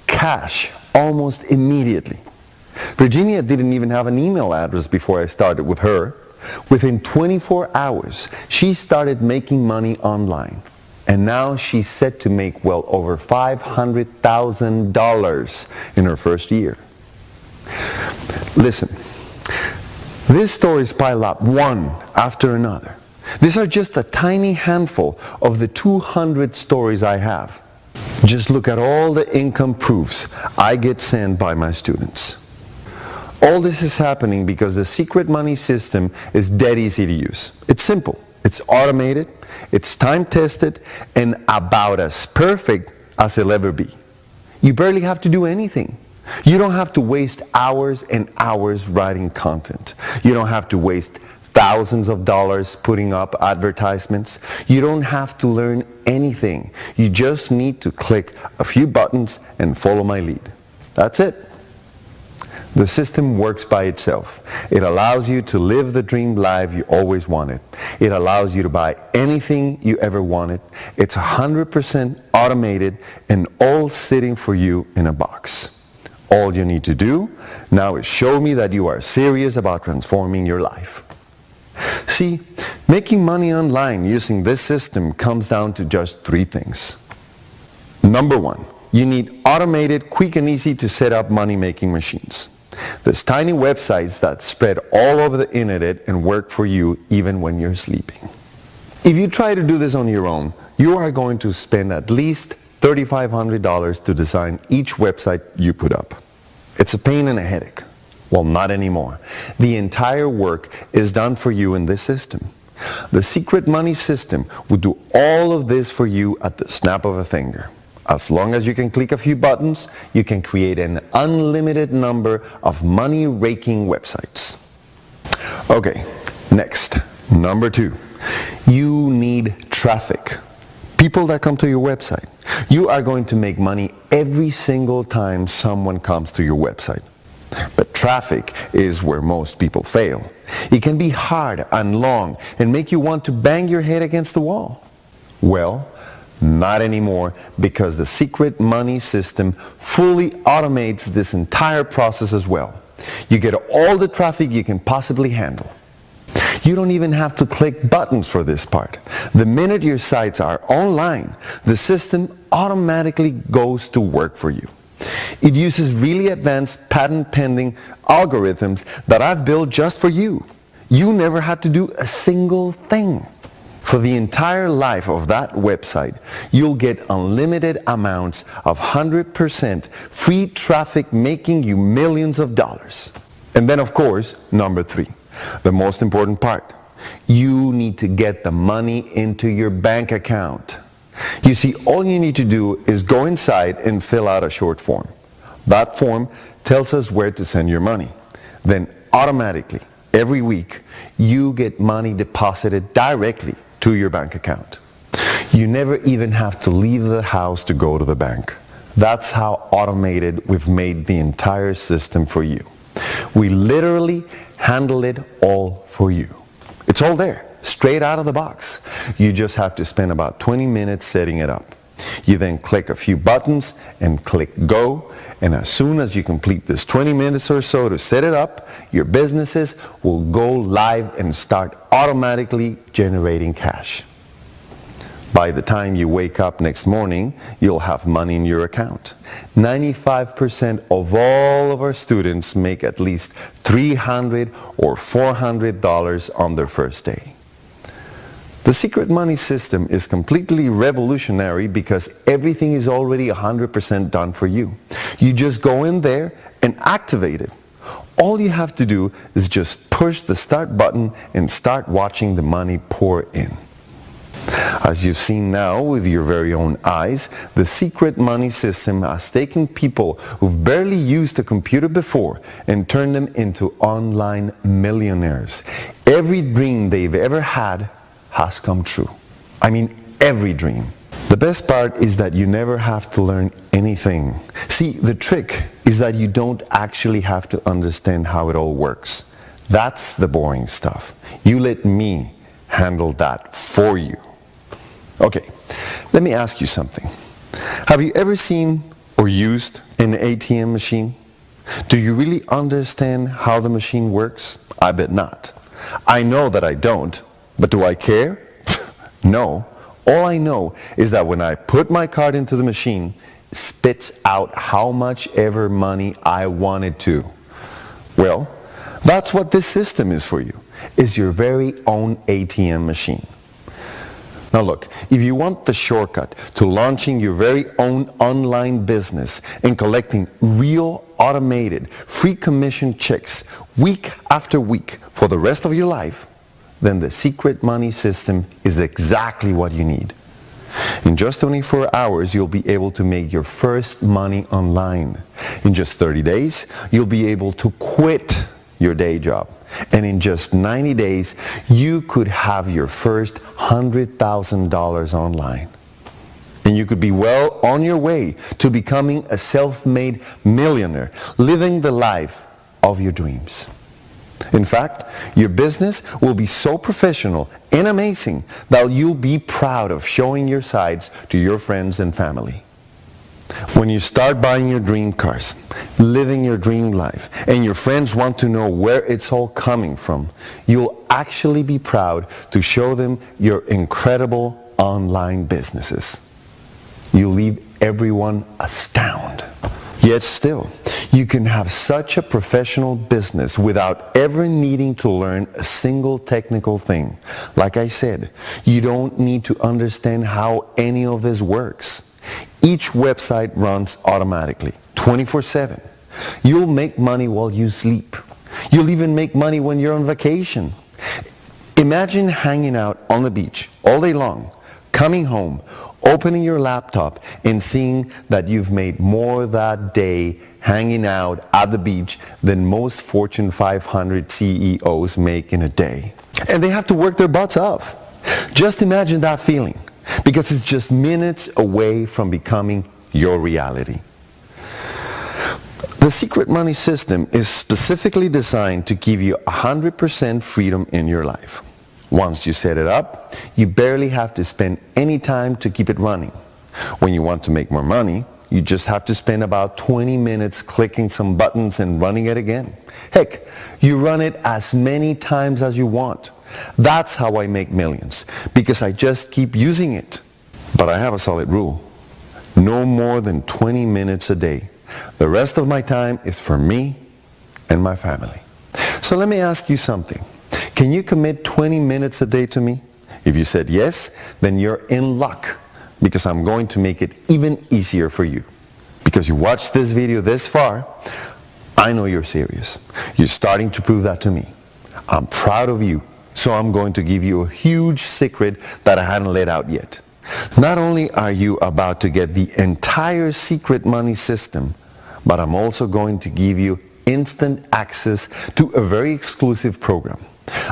cash almost immediately? Virginia didn't even have an email address before I started with her. Within 24 hours, she started making money online. And now she's set to make well over $500,000 in her first year. Listen, these stories pile up one after another. These are just a tiny handful of the 200 stories I have. Just look at all the income proofs I get sent by my students. All this is happening because the secret money system is dead easy to use. It's simple, it's automated, it's time-tested, and about as perfect as it'll ever be. You barely have to do anything. You don't have to waste hours and hours writing content. You don't have to waste thousands of dollars putting up advertisements. You don't have to learn anything. You just need to click a few buttons and follow my lead. That's it. The system works by itself. It allows you to live the dream life you always wanted. It allows you to buy anything you ever wanted. It's 100% automated and all sitting for you in a box. All you need to do now is show me that you are serious about transforming your life. See, making money online using this system comes down to just 3 things. Number 1, you need automated, quick and easy to set up money-making machines. There's tiny websites that spread all over the internet and work for you even when you're sleeping. If you try to do this on your own, you are going to spend at least $3,500 to design each website you put up. It's a pain and a headache. Well, not anymore. The entire work is done for you in this system. The secret money system will do all of this for you at the snap of a finger. As long as you can click a few buttons, you can create an unlimited number of money-raking websites. Okay, next, number 2. You need traffic. People that come to your website. You are going to make money every single time someone comes to your website. But traffic is where most people fail. It can be hard and long and make you want to bang your head against the wall. Well, not anymore, because the secret money system fully automates this entire process as well. You get all the traffic you can possibly handle. You don't even have to click buttons for this part. The minute your sites are online, the system automatically goes to work for you. It uses really advanced patent-pending algorithms that I've built just for you. You never had to do a single thing. For the entire life of that website, you'll get unlimited amounts of 100% free traffic making you millions of dollars. And then, of course, number 3, the most important part. You need to get the money into your bank account. You see, all you need to do is go inside and fill out a short form. That form tells us where to send your money. Then automatically, every week, you get money deposited directly to your bank account. You never even have to leave the house to go to the bank. That's how automated we've made the entire system for you. We literally handle it all for you. It's all there, straight out of the box. You just have to spend about 20 minutes setting it up. You then click a few buttons and click go, and as soon as you complete this 20 minutes or so to set it up, your businesses will go live and start automatically generating cash. By the time you wake up next morning, you'll have money in your account. 95% of all of our students make at least $300 or $400 on their first day. The secret money system is completely revolutionary because everything is already 100% done for you. You just go in there and activate it. All you have to do is just push the start button and start watching the money pour in. As you've seen now with your very own eyes, the secret money system has taken people who've barely used a computer before and turned them into online millionaires. Every dream they've ever had has come true. I mean, every dream. The best part is that you never have to learn anything. See, the trick is that you don't actually have to understand how it all works. That's the boring stuff. You let me handle that for you. Okay, let me ask you something. Have you ever seen or used an ATM machine? Do you really understand how the machine works? I bet not. I know that I don't, but do I care? No. All I know is that when I put my card into the machine, it spits out how much ever money I wanted to. Well, that's what this system is for you. It's your very own ATM machine. Now look, if you want the shortcut to launching your very own online business and collecting real automated free commission checks week after week for the rest of your life, then the secret money system is exactly what you need. In just 24 hours, you'll be able to make your first money online. In just 30 days, you'll be able to quit your day job. And in just 90 days, you could have your first $100,000 online. And you could be well on your way to becoming a self-made millionaire, living the life of your dreams. In fact, your business will be so professional and amazing that you'll be proud of showing your sides to your friends and family. When you start buying your dream cars, living your dream life, and your friends want to know where it's all coming from, you'll actually be proud to show them your incredible online businesses. You'll leave everyone astounded. Yet still, you can have such a professional business without ever needing to learn a single technical thing. Like I said, you don't need to understand how any of this works. Each website runs automatically, 24/7. You'll make money while you sleep. You'll even make money when you're on vacation. Imagine hanging out on the beach all day long, coming home, opening your laptop, and seeing that you've made more that day hanging out at the beach than most Fortune 500 CEOs make in a day. And they have to work their butts off. Just imagine that feeling, because it's just minutes away from becoming your reality. The secret money system is specifically designed to give you 100% freedom in your life. Once you set it up, you barely have to spend any time to keep it running. When you want to make more money, you just have to spend about 20 minutes clicking some buttons and running it again. Heck, you run it as many times as you want. That's how I make millions, because I just keep using it. But I have a solid rule. No more than 20 minutes a day. The rest of my time is for me and my family. So let me ask you something. Can you commit 20 minutes a day to me? If you said yes, then you're in luck, because I'm going to make it even easier for you. Because you watched this video this far, I know you're serious. You're starting to prove that to me. I'm proud of you, so I'm going to give you a huge secret that I hadn't let out yet. Not only are you about to get the entire secret money system, but I'm also going to give you instant access to a very exclusive program.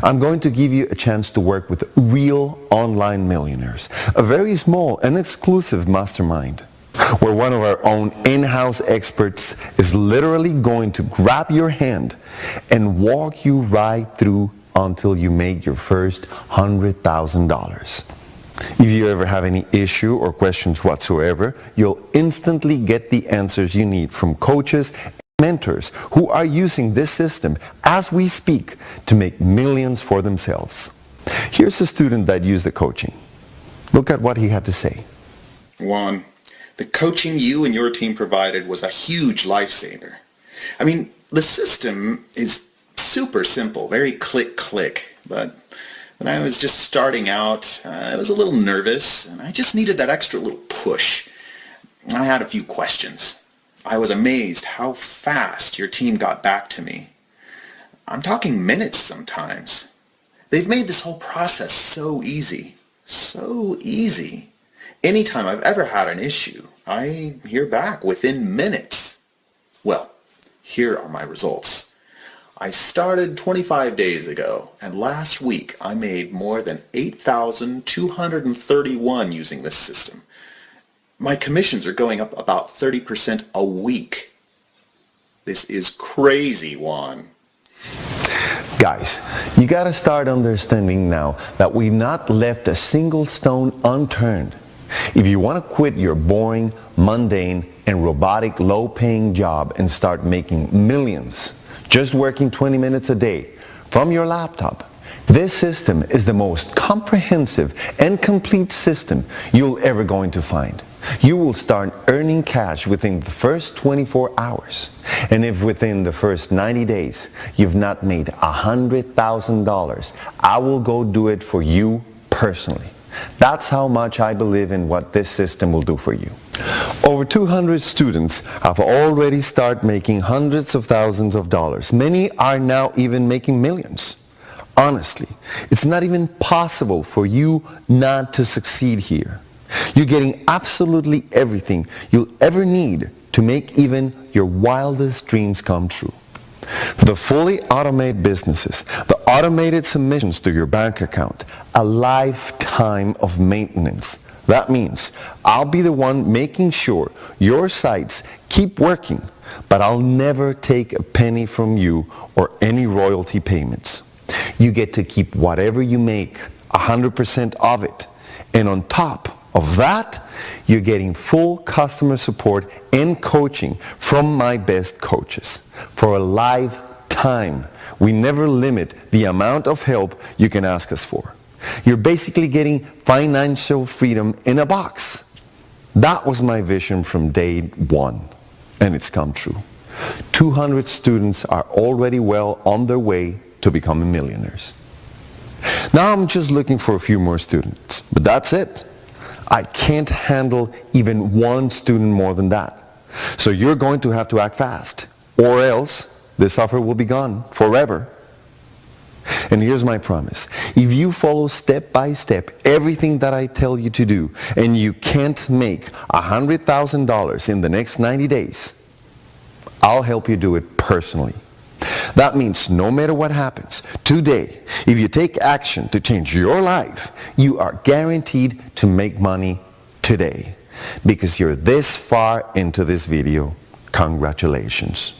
I'm going to give you a chance to work with real online millionaires, a very small and exclusive mastermind, where one of our own in-house experts is literally going to grab your hand and walk you right through until you make your first $100,000. If you ever have any issue or questions whatsoever, you'll instantly get the answers you need from coaches and mentors who are using this system as we speak to make millions for themselves. Here's a student that used the coaching. Look at what he had to say. Juan, the coaching you and your team provided was a huge lifesaver. I mean, the system is super simple, very click, but when I was just starting out, I was a little nervous, and I just needed that extra little push. I had a few questions. I was amazed how fast your team got back to me. I'm talking minutes sometimes. They've made this whole process so easy. So easy. Anytime I've ever had an issue, I hear back within minutes. Well, here are my results. I started 25 days ago, and last week I made more than $8,231 using this system. My commissions are going up about 30% a week. This is crazy, Juan. Guys, you gotta start understanding now that we've not left a single stone unturned. If you want to quit your boring, mundane, and robotic low-paying job and start making millions, just working 20 minutes a day from your laptop, this system is the most comprehensive and complete system you'll ever going to find. You will start earning cash within the first 24 hours. And if within the first 90 days you've not made $100,000, I will go do it for you personally. That's how much I believe in what this system will do for you. Over 200 students have already started making hundreds of thousands of dollars. Many are now even making millions. Honestly, it's not even possible for you not to succeed here. You're getting absolutely everything you'll ever need to make even your wildest dreams come true. The fully automated businesses, the automated submissions to your bank account, a lifetime of maintenance. That means I'll be the one making sure your sites keep working, but I'll never take a penny from you or any royalty payments. You get to keep whatever you make, 100% of it. And on top of that, you're getting full customer support and coaching from my best coaches for a lifetime. We never limit the amount of help you can ask us for. You're basically getting financial freedom in a box. That was my vision from day one, and it's come true. 200 students are already well on their way to becoming millionaires. Now I'm just looking for a few more students, but that's it. I can't handle even one student more than that. So you're going to have to act fast, or else this offer will be gone forever. And here's my promise. If you follow step by step everything that I tell you to do, and you can't make $100,000 in the next 90 days, I'll help you do it personally. That means no matter what happens, today, if you take action to change your life, you are guaranteed to make money today. Because you're this far into this video, congratulations.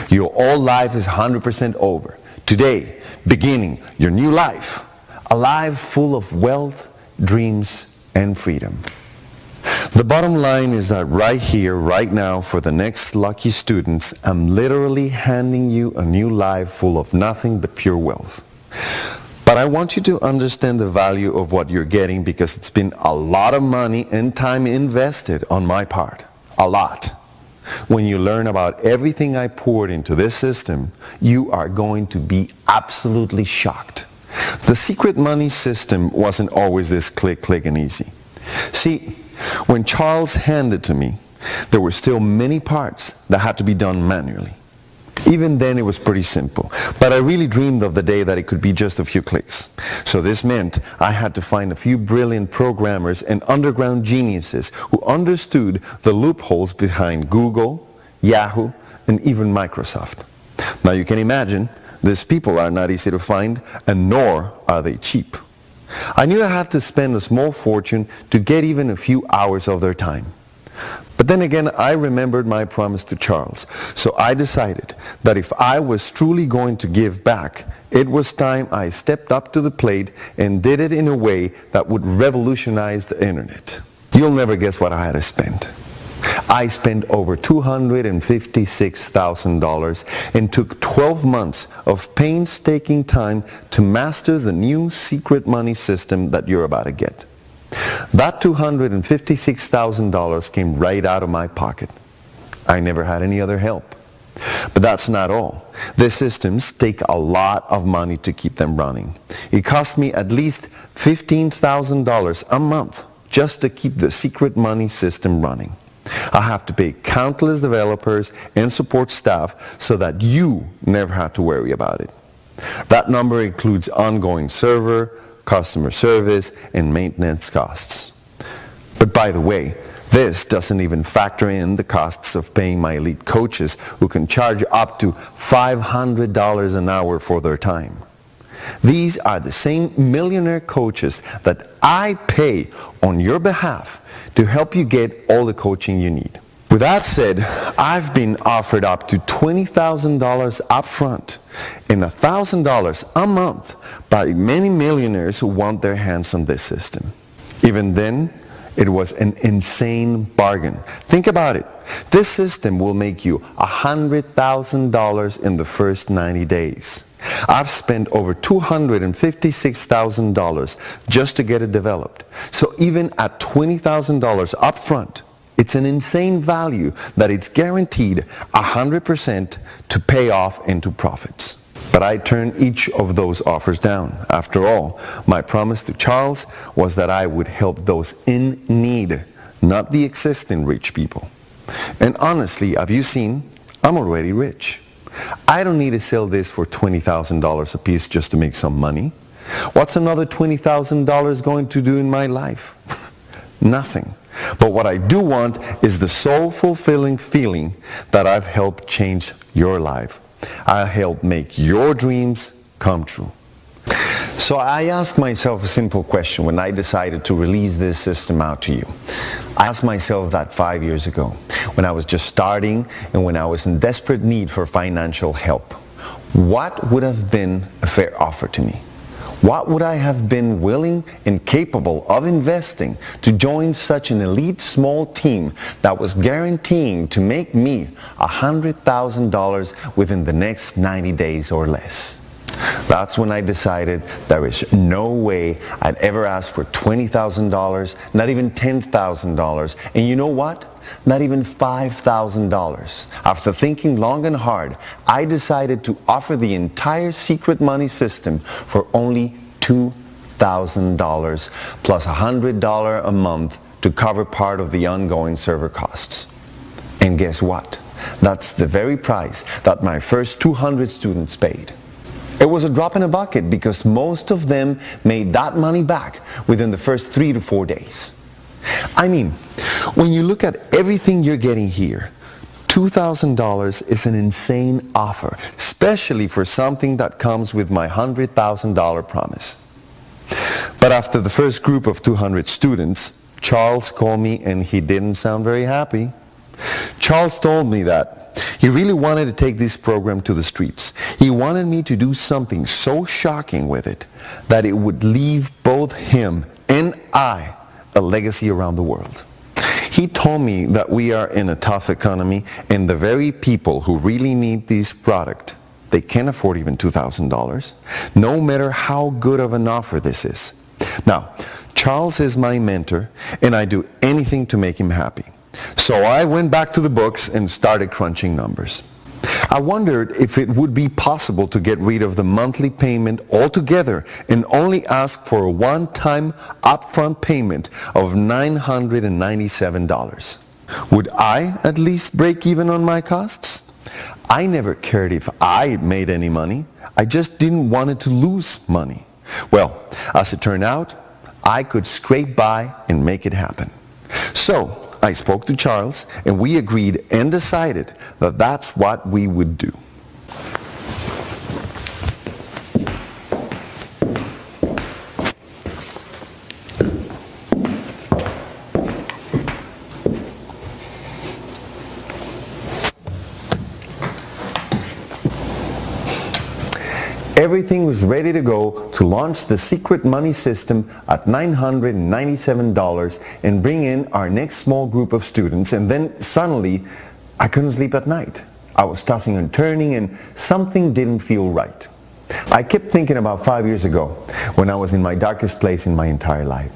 Your old life is 100% over. Today, beginning your new life, a life full of wealth, dreams, and freedom. The bottom line is that right here, right now, for the next lucky students, I'm literally handing you a new life full of nothing but pure wealth. But I want you to understand the value of what you're getting, because it's been a lot of money and time invested on my part. A lot. When you learn about everything I poured into this system, you are going to be absolutely shocked. The secret money system wasn't always this click, click, and easy. See, when Charles handed it to me, there were still many parts that had to be done manually. Even then it was pretty simple, but I really dreamed of the day that it could be just a few clicks. So this meant I had to find a few brilliant programmers and underground geniuses who understood the loopholes behind Google, Yahoo, and even Microsoft. Now you can imagine, these people are not easy to find, and nor are they cheap. I knew I had to spend a small fortune to get even a few hours of their time. But then again, I remembered my promise to Charles, so I decided that if I was truly going to give back, it was time I stepped up to the plate and did it in a way that would revolutionize the internet. You'll never guess what I had to spend. I spent over $256,000 and took 12 months of painstaking time to master the new secret money system that you're about to get. That $256,000 came right out of my pocket. I never had any other help. But that's not all. The systems take a lot of money to keep them running. It cost me at least $15,000 a month just to keep the secret money system running. I have to pay countless developers and support staff so that you never have to worry about it. That number includes ongoing server, customer service, and maintenance costs. But by the way, this doesn't even factor in the costs of paying my elite coaches who can charge up to $500 an hour for their time. These are the same millionaire coaches that I pay on your behalf to help you get all the coaching you need. With that said, I've been offered up to $20,000 up front and $1,000 a month by many millionaires who want their hands on this system. Even then, it was an insane bargain. Think about it. This system will make you $100,000 in the first 90 days. I've spent over $256,000 just to get it developed. So even at $20,000 up front, it's an insane value that it's guaranteed 100% to pay off into profits. But I turned each of those offers down. After all, my promise to Charles was that I would help those in need, not the existing rich people. And honestly, have you seen? I'm already rich. I don't need to sell this for $20,000 a piece just to make some money. What's another $20,000 going to do in my life? Nothing. But what I do want is the soul-fulfilling feeling that I've helped change your life. I help make your dreams come true. So I asked myself a simple question when I decided to release this system out to you. I asked myself that 5 years ago, when I was just starting and when I was in desperate need for financial help. What would have been a fair offer to me? What would I have been willing and capable of investing to join such an elite small team that was guaranteeing to make me $100,000 within the next 90 days or less? That's when I decided there is no way I'd ever ask for $20,000, not even $10,000, and you know what? Not even $5,000. After thinking long and hard, I decided to offer the entire secret money system for only $2,000 plus $100 a month to cover part of the ongoing server costs. And guess what? That's the very price that my first 200 students paid. It was a drop in a bucket because most of them made that money back within the first 3 to 4 days. I mean, when you look at everything you're getting here, $2,000 is an insane offer, especially for something that comes with my $100,000 promise. But after the first group of 200 students, Charles called me and he didn't sound very happy. Charles told me that he really wanted to take this program to the streets. He wanted me to do something so shocking with it that it would leave both him and I a legacy around the world. He told me that we are in a tough economy and the very people who really need this product, they can't afford even $2,000, no matter how good of an offer this is. Now, Charles is my mentor and I do anything to make him happy. So I went back to the books and started crunching numbers. I wondered if it would be possible to get rid of the monthly payment altogether and only ask for a one-time upfront payment of $997. Would I at least break even on my costs? I never cared if I made any money. I just didn't want it to lose money. Well, as it turned out, I could scrape by and make it happen. So I spoke to Charles and we agreed and decided that that's what we would do. Everything was ready to go to launch the secret money system at $997 and bring in our next small group of students, and then suddenly I couldn't sleep at night. I was tossing and turning and something didn't feel right. I kept thinking about 5 years ago when I was in my darkest place in my entire life,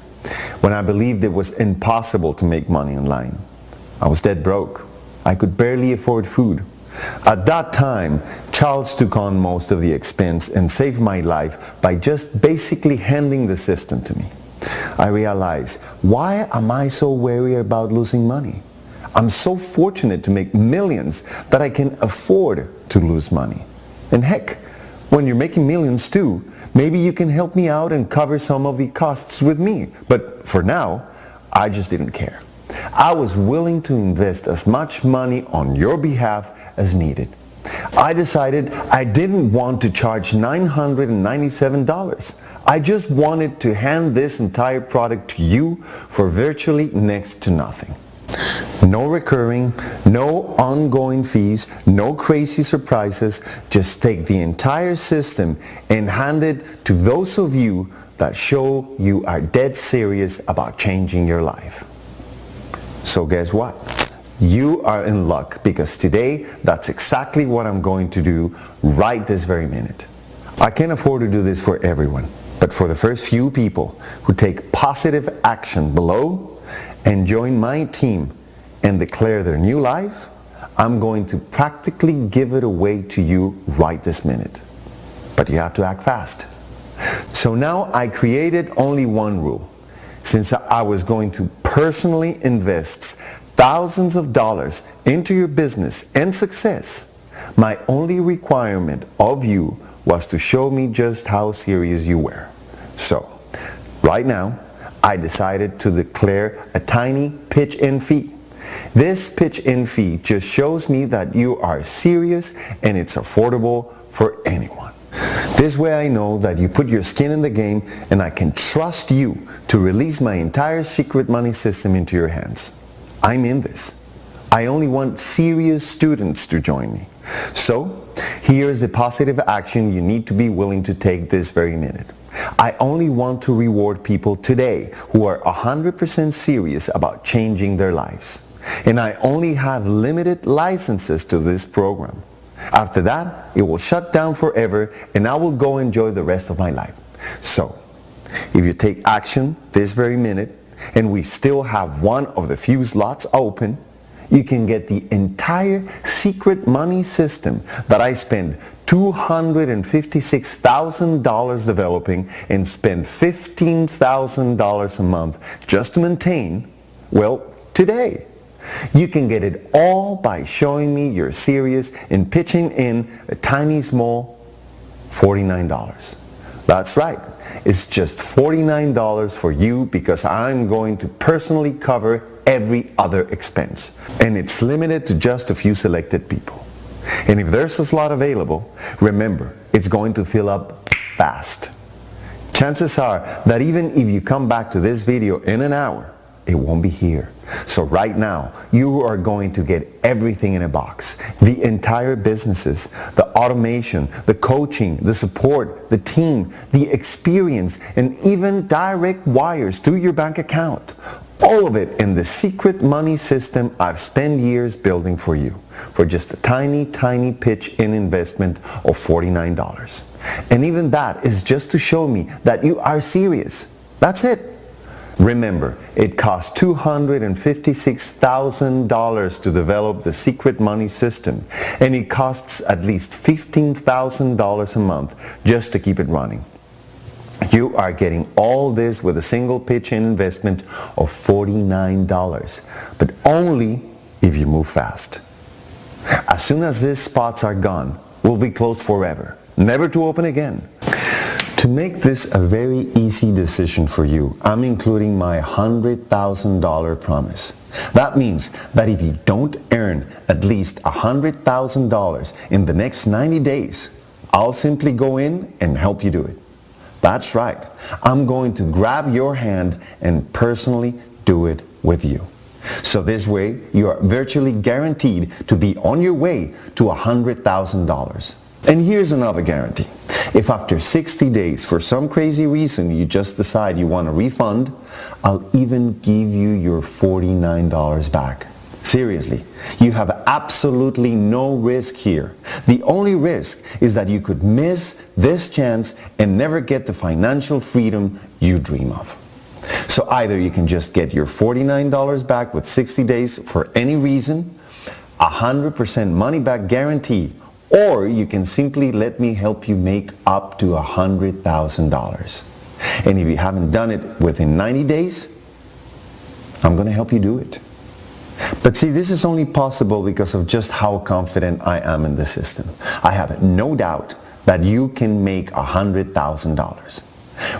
when I believed it was impossible to make money online. I was dead broke. I could barely afford food. At that time, Charles took on most of the expense and saved my life by just basically handing the system to me. I realized, why am I so wary about losing money? I'm so fortunate to make millions that I can afford to lose money. And heck, When you're making millions too, maybe you can help me out and cover some of the costs with me. But for now, I just didn't care. I was willing to invest as much money on your behalf as needed. I decided I didn't want to charge $997. I just wanted to hand this entire product to you for virtually next to nothing. No recurring, no ongoing fees, no crazy surprises. Just take the entire system and hand it to those of you that show you are dead serious about changing your life. So guess what? You are in luck, because today that's exactly what I'm going to do right this very minute. I can't afford to do this for everyone, but for the first few people who take positive action below and join my team and declare their new life, I'm going to practically give it away to you right this minute. But you have to act fast. So now I created only one rule. Since I was going to personally invest thousands of dollars into your business and success, my only requirement of you was to show me just how serious you were. So, right now, I decided to declare a tiny pitch-in fee. This pitch-in fee just shows me that you are serious and it's affordable for anyone. This way I know that you put your skin in the game and I can trust you to release my entire secret money system into your hands. I'm in this. I only want serious students to join me. So, here's the positive action you need to be willing to take this very minute. I only want to reward people today who are 100% serious about changing their lives. And I only have limited licenses to this program. After that, it will shut down forever and I will go enjoy the rest of my life. So, if you take action this very minute and we still have one of the few slots open, you can get the entire secret money system that I spent $256,000 developing and spend $15,000 a month just to maintain, well, today. You can get it all by showing me you're serious and pitching in a tiny small $49. That's right. It's just $49 for you because I'm going to personally cover every other expense. And it's limited to just a few selected people. And if there's a slot available, remember, it's going to fill up fast. Chances are that even if you come back to this video in an hour, it won't be here. So right now, you are going to get everything in a box. The entire businesses, the automation, the coaching, the support, the team, the experience, and even direct wires to your bank account. All of it in the secret money system I've spent years building for you for just a tiny, tiny pitch-in investment of $49. And even that is just to show me that you are serious. That's it. Remember, it costs $256,000 to develop the secret money system, and it costs at least $15,000 a month just to keep it running. You are getting all this with a single pitch-in investment of $49, but only if you move fast. As soon as these spots are gone, we'll be closed forever, never to open again. To make this a very easy decision for you, I'm including my $100,000 promise. That means that if you don't earn at least $100,000 in the next 90 days, I'll simply go in and help you do it. That's right. I'm going to grab your hand and personally do it with you. So this way, you are virtually guaranteed to be on your way to $100,000. And here's another guarantee. If after 60 days, for some crazy reason, you just decide you want a refund, I'll even give you your $49 back. Seriously, you have absolutely no risk here. The only risk is that you could miss this chance and never get the financial freedom you dream of. So either you can just get your $49 back with 60 days for any reason, 100% money back guarantee, or you can simply let me help you make up to $100,000. And if you haven't done it within 90 days, I'm going to help you do it. But see, this is only possible because of just how confident I am in the system. I have no doubt that you can make $100,000.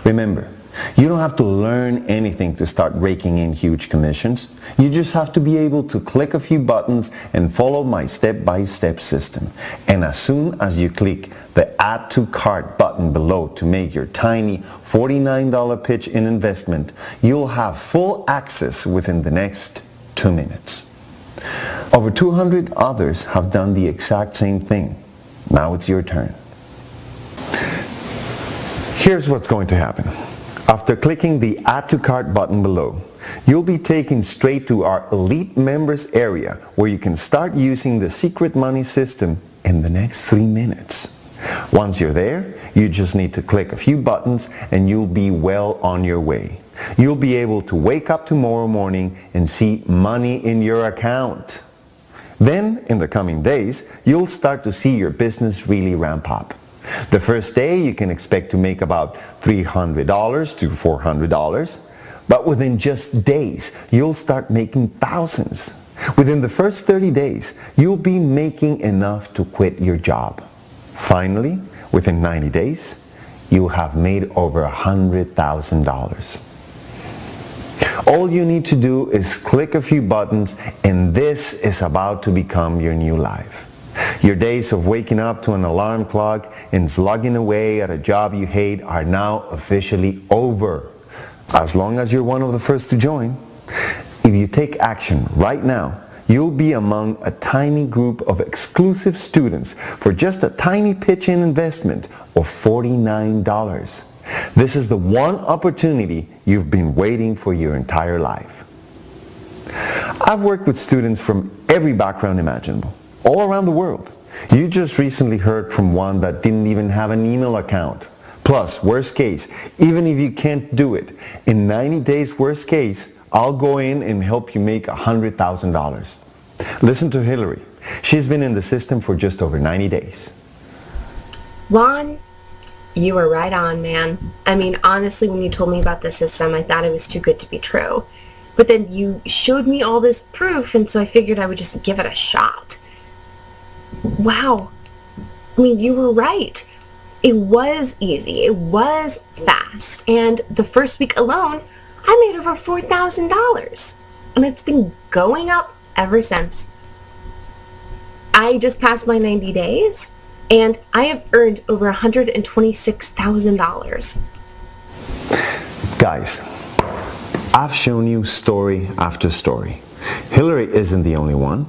Remember, you don't have to learn anything to start raking in huge commissions. You just have to be able to click a few buttons and follow my step-by-step system. And as soon as you click the Add to Cart button below to make your tiny $49 pitch in investment, you'll have full access within the next 2 minutes. Over 200 others have done the exact same thing. Now it's your turn. Here's what's going to happen. After clicking the Add to Cart button below, you'll be taken straight to our Elite Members area where you can start using the secret money system in the next 3 minutes. Once you're there, you just need to click a few buttons and you'll be well on your way. You'll be able to wake up tomorrow morning and see money in your account. Then, in the coming days, you'll start to see your business really ramp up. The first day you can expect to make about $300 to $400, but within just days you'll start making thousands. Within the first 30 days you'll be making enough to quit your job. Finally, within 90 days you'll have made over $100,000. All you need to do is click a few buttons and this is about to become your new life. Your days of waking up to an alarm clock and slugging away at a job you hate are now officially over, as long as you're one of the first to join. If you take action right now, you'll be among a tiny group of exclusive students for just a tiny pitch-in investment of $49. This is the one opportunity you've been waiting for your entire life. I've worked with students from every background imaginable, all around the world. You just recently heard from one that didn't even have an email account. Plus, worst case, even if you can't do it, in 90 days worst case, I'll go in and help you make $100,000. Listen to Hillary. She's been in the system for just over 90 days. Juan, you were right on, man. I mean, honestly, when you told me about the system, I thought it was too good to be true. But then you showed me all this proof, and so I figured I would just give it a shot. Wow. I mean, you were right. It was easy. It was fast. And the first week alone, I made over $4,000. And it's been going up ever since. I just passed my 90 days, and I have earned over $126,000. Guys, I've shown you story after story. Hillary isn't the only one.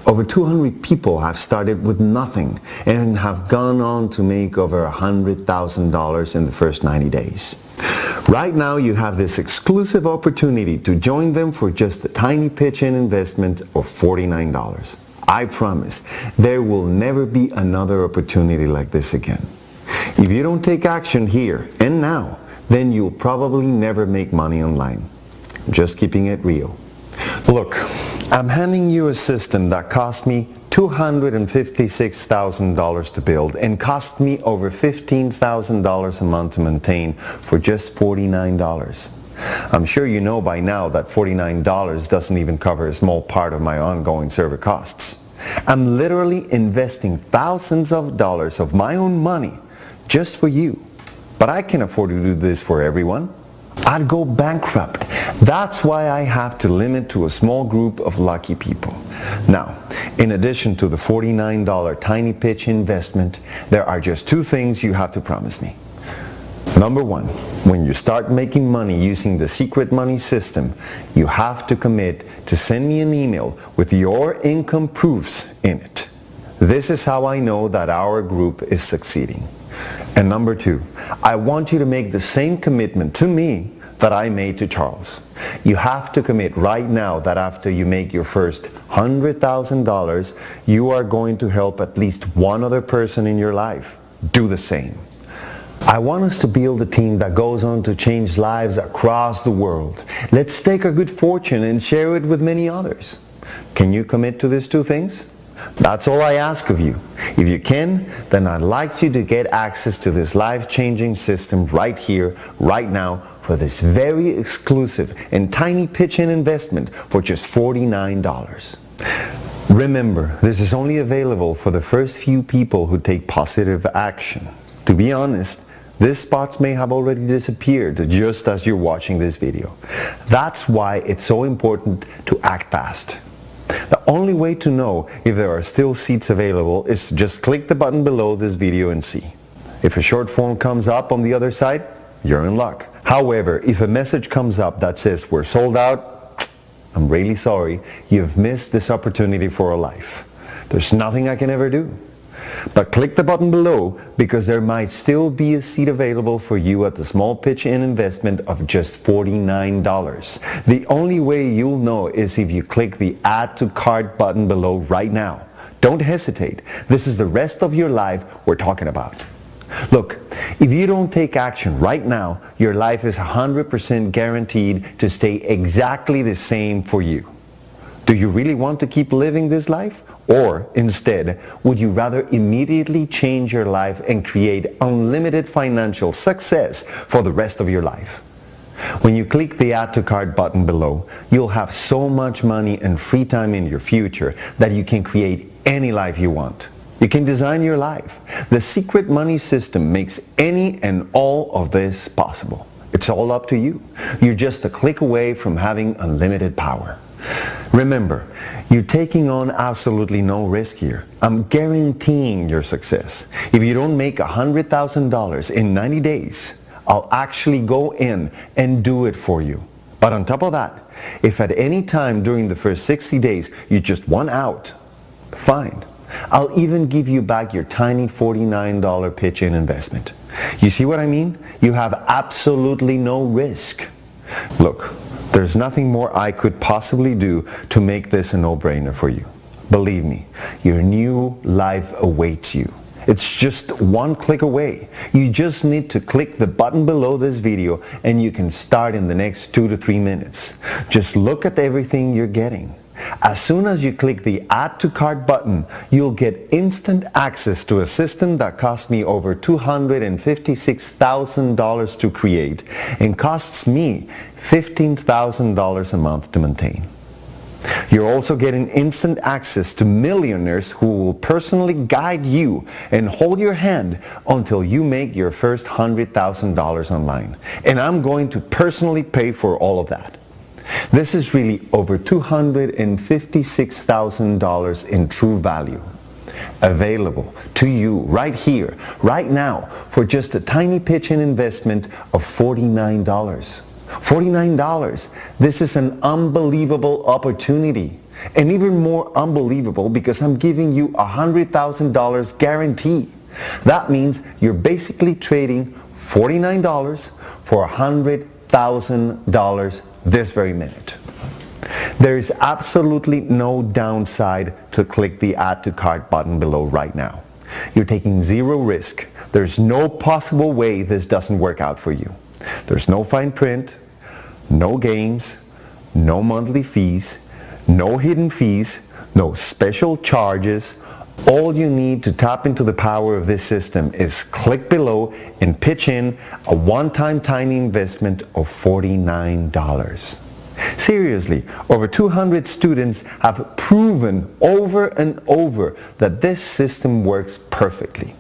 Over 200 people have started with nothing and have gone on to make over $100,000 in the first 90 days. Right now you have this exclusive opportunity to join them for just a tiny pitch-in investment of $49. I promise there will never be another opportunity like this again. If you don't take action here and now, then you'll probably never make money online. Just keeping it real. Look, I'm handing you a system that cost me $256,000 to build and cost me over $15,000 a month to maintain for just $49. I'm sure you know by now that $49 doesn't even cover a small part of my ongoing server costs. I'm literally investing thousands of dollars of my own money just for you. But I can afford to do this for everyone. I'd go bankrupt. That's why I have to limit to a small group of lucky people. Now, in addition to the $49 tiny pitch investment, there are just two things you have to promise me. Number one, when you start making money using the secret money system, you have to commit to send me an email with your income proofs in it. This is how I know that our group is succeeding. And number two, I want you to make the same commitment to me that I made to Charles. You have to commit right now that after you make your first $100,000, you are going to help at least one other person in your life do the same. I want us to build a team that goes on to change lives across the world. Let's take our good fortune and share it with many others. Can you commit to these two things? That's all I ask of you. If you can, then I'd like you to get access to this life-changing system right here, right now, for this very exclusive and tiny pitch-in investment for just $49. Remember, this is only available for the first few people who take positive action. To be honest, these spots may have already disappeared just as you're watching this video. That's why it's so important to act fast. The only way to know if there are still seats available is to just click the button below this video and see. If a short form comes up on the other side, you're in luck. However, if a message comes up that says we're sold out, I'm really sorry, you've missed this opportunity for a life. There's nothing I can ever do. But click the button below because there might still be a seat available for you at the small pitch-in investment of just $49. The only way you'll know is if you click the Add to Cart button below right now. Don't hesitate. This is the rest of your life we're talking about. Look, if you don't take action right now, your life is 100% guaranteed to stay exactly the same for you. Do you really want to keep living this life? Or instead, would you rather immediately change your life and create unlimited financial success for the rest of your life? When you click the Add to Cart button below, you'll have so much money and free time in your future that you can create any life you want. You can design your life. The secret money system makes any and all of this possible. It's all up to you. You're just a click away from having unlimited power. Remember, you're taking on absolutely no risk here. I'm guaranteeing your success. If you don't make $100,000 in 90 days, I'll actually go in and do it for you. But on top of that, if at any time during the first 60 days you just want out, fine. I'll even give you back your tiny $49 pitch-in investment. You see what I mean? You have absolutely no risk. Look, there's nothing more I could possibly do to make this a no-brainer for you. Believe me, your new life awaits you. It's just one click away. You just need to click the button below this video and you can start in the next 2 to 3 minutes. Just look at everything you're getting. As soon as you click the Add to Cart button, you'll get instant access to a system that cost me over $256,000 to create and costs me $15,000 a month to maintain. You're also getting instant access to millionaires who will personally guide you and hold your hand until you make your first $100,000 online. And I'm going to personally pay for all of that. This is really over $256,000 in true value, available to you right here, right now, for just a tiny pitch-in investment of $49. $49. This is an unbelievable opportunity. And even more unbelievable because I'm giving you $100,000 guarantee. That means you're basically trading $49 for $100,000 this very minute. There is absolutely no downside to click the Add to Cart button below right now. You're taking zero risk. There's no possible way this doesn't work out for you. There's no fine print, no games, no monthly fees, no hidden fees, no special charges. All you need to tap into the power of this system is click below and pitch in a one-time tiny investment of $49. Seriously, over 200 students have proven over and over that this system works perfectly.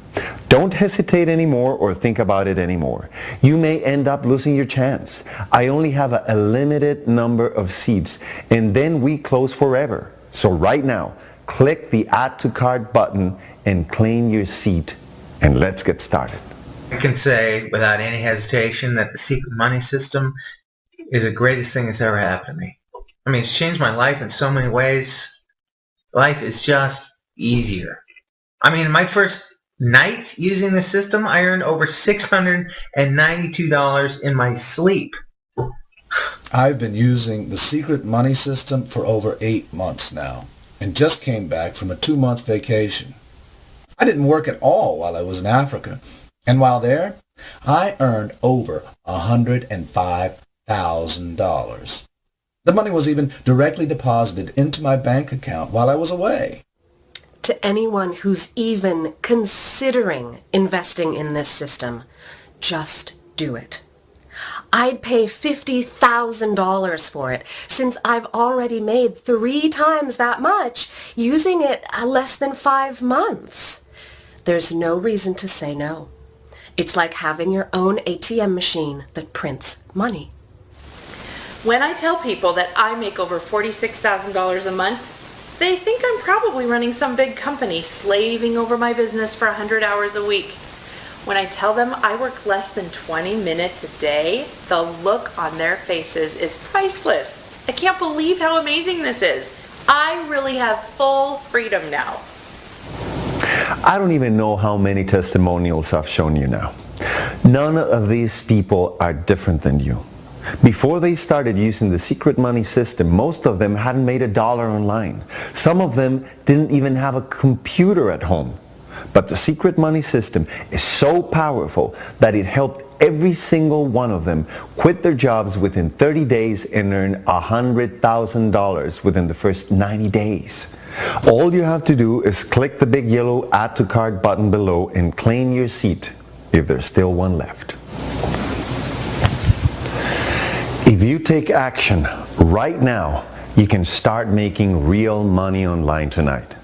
Don't hesitate anymore or think about it anymore. You may end up losing your chance. I only have a limited number of seats and then we close forever. So right now, click the Add to Cart button and claim your seat, and let's get started. I can say without any hesitation that the secret money system is the greatest thing that's ever happened to me. I mean, it's changed my life in so many ways. Life is just easier. I mean, my first night using the system, I earned over $692 in my sleep. I've been using the secret money system for over 8 months now, and just came back from a 2-month vacation. I didn't work at all while I was in Africa, and while there, I earned over $105,000. The money was even directly deposited into my bank account while I was away. To anyone who's even considering investing in this system, just do it. I'd pay $50,000 for it, since I've already made 3 times that much using it less than 5 months. There's no reason to say no. It's like having your own ATM machine that prints money. When I tell people that I make over $46,000 a month, they think I'm probably running some big company slaving over my business for 100 hours a week. When I tell them I work less than 20 minutes a day, the look on their faces is priceless. I can't believe how amazing this is. I really have full freedom now. I don't even know how many testimonials I've shown you now. None of these people are different than you. Before they started using the secret money system, most of them hadn't made $1 online. Some of them didn't even have a computer at home. But the secret money system is so powerful that it helped every single one of them quit their jobs within 30 days and earn $100,000 within the first 90 days. All you have to do is click the big yellow Add to Cart button below and claim your seat, if there's still one left. If you take action right now, you can start making real money online tonight.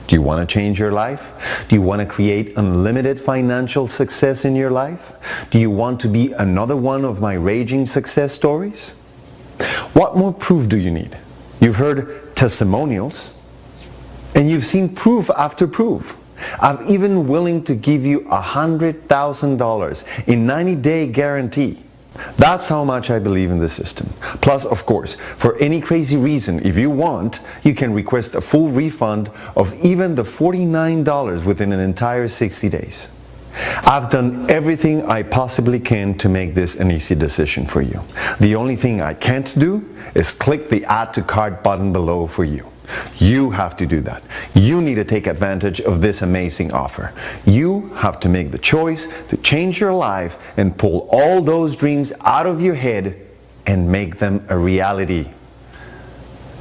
Do you want to change your life? Do you want to create unlimited financial success in your life? Do you want to be another one of my raging success stories? What more proof do you need? You've heard testimonials, and you've seen proof after proof. I'm even willing to give you $100,000 in 90-day guarantee. That's how much I believe in the system. Plus, of course, for any crazy reason, if you want, you can request a full refund of even the $49 within an entire 60 days. I've done everything I possibly can to make this an easy decision for you. The only thing I can't do is click the Add to Cart button below for you. You have to do that. You need to take advantage of this amazing offer. You have to make the choice to change your life and pull all those dreams out of your head and make them a reality.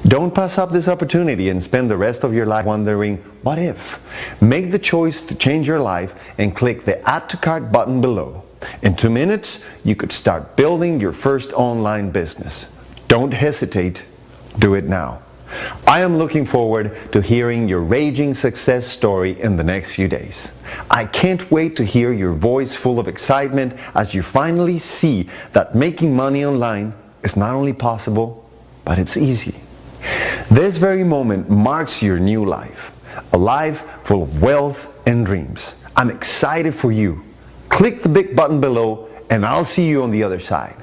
Don't pass up this opportunity and spend the rest of your life wondering, what if? Make the choice to change your life and click the Add to Cart button below. In 2 minutes, you could start building your first online business. Don't hesitate. Do it now. I am looking forward to hearing your raging success story in the next few days. I can't wait to hear your voice full of excitement as you finally see that making money online is not only possible, but it's easy. This very moment marks your new life, a life full of wealth and dreams. I'm excited for you. Click the big button below and I'll see you on the other side.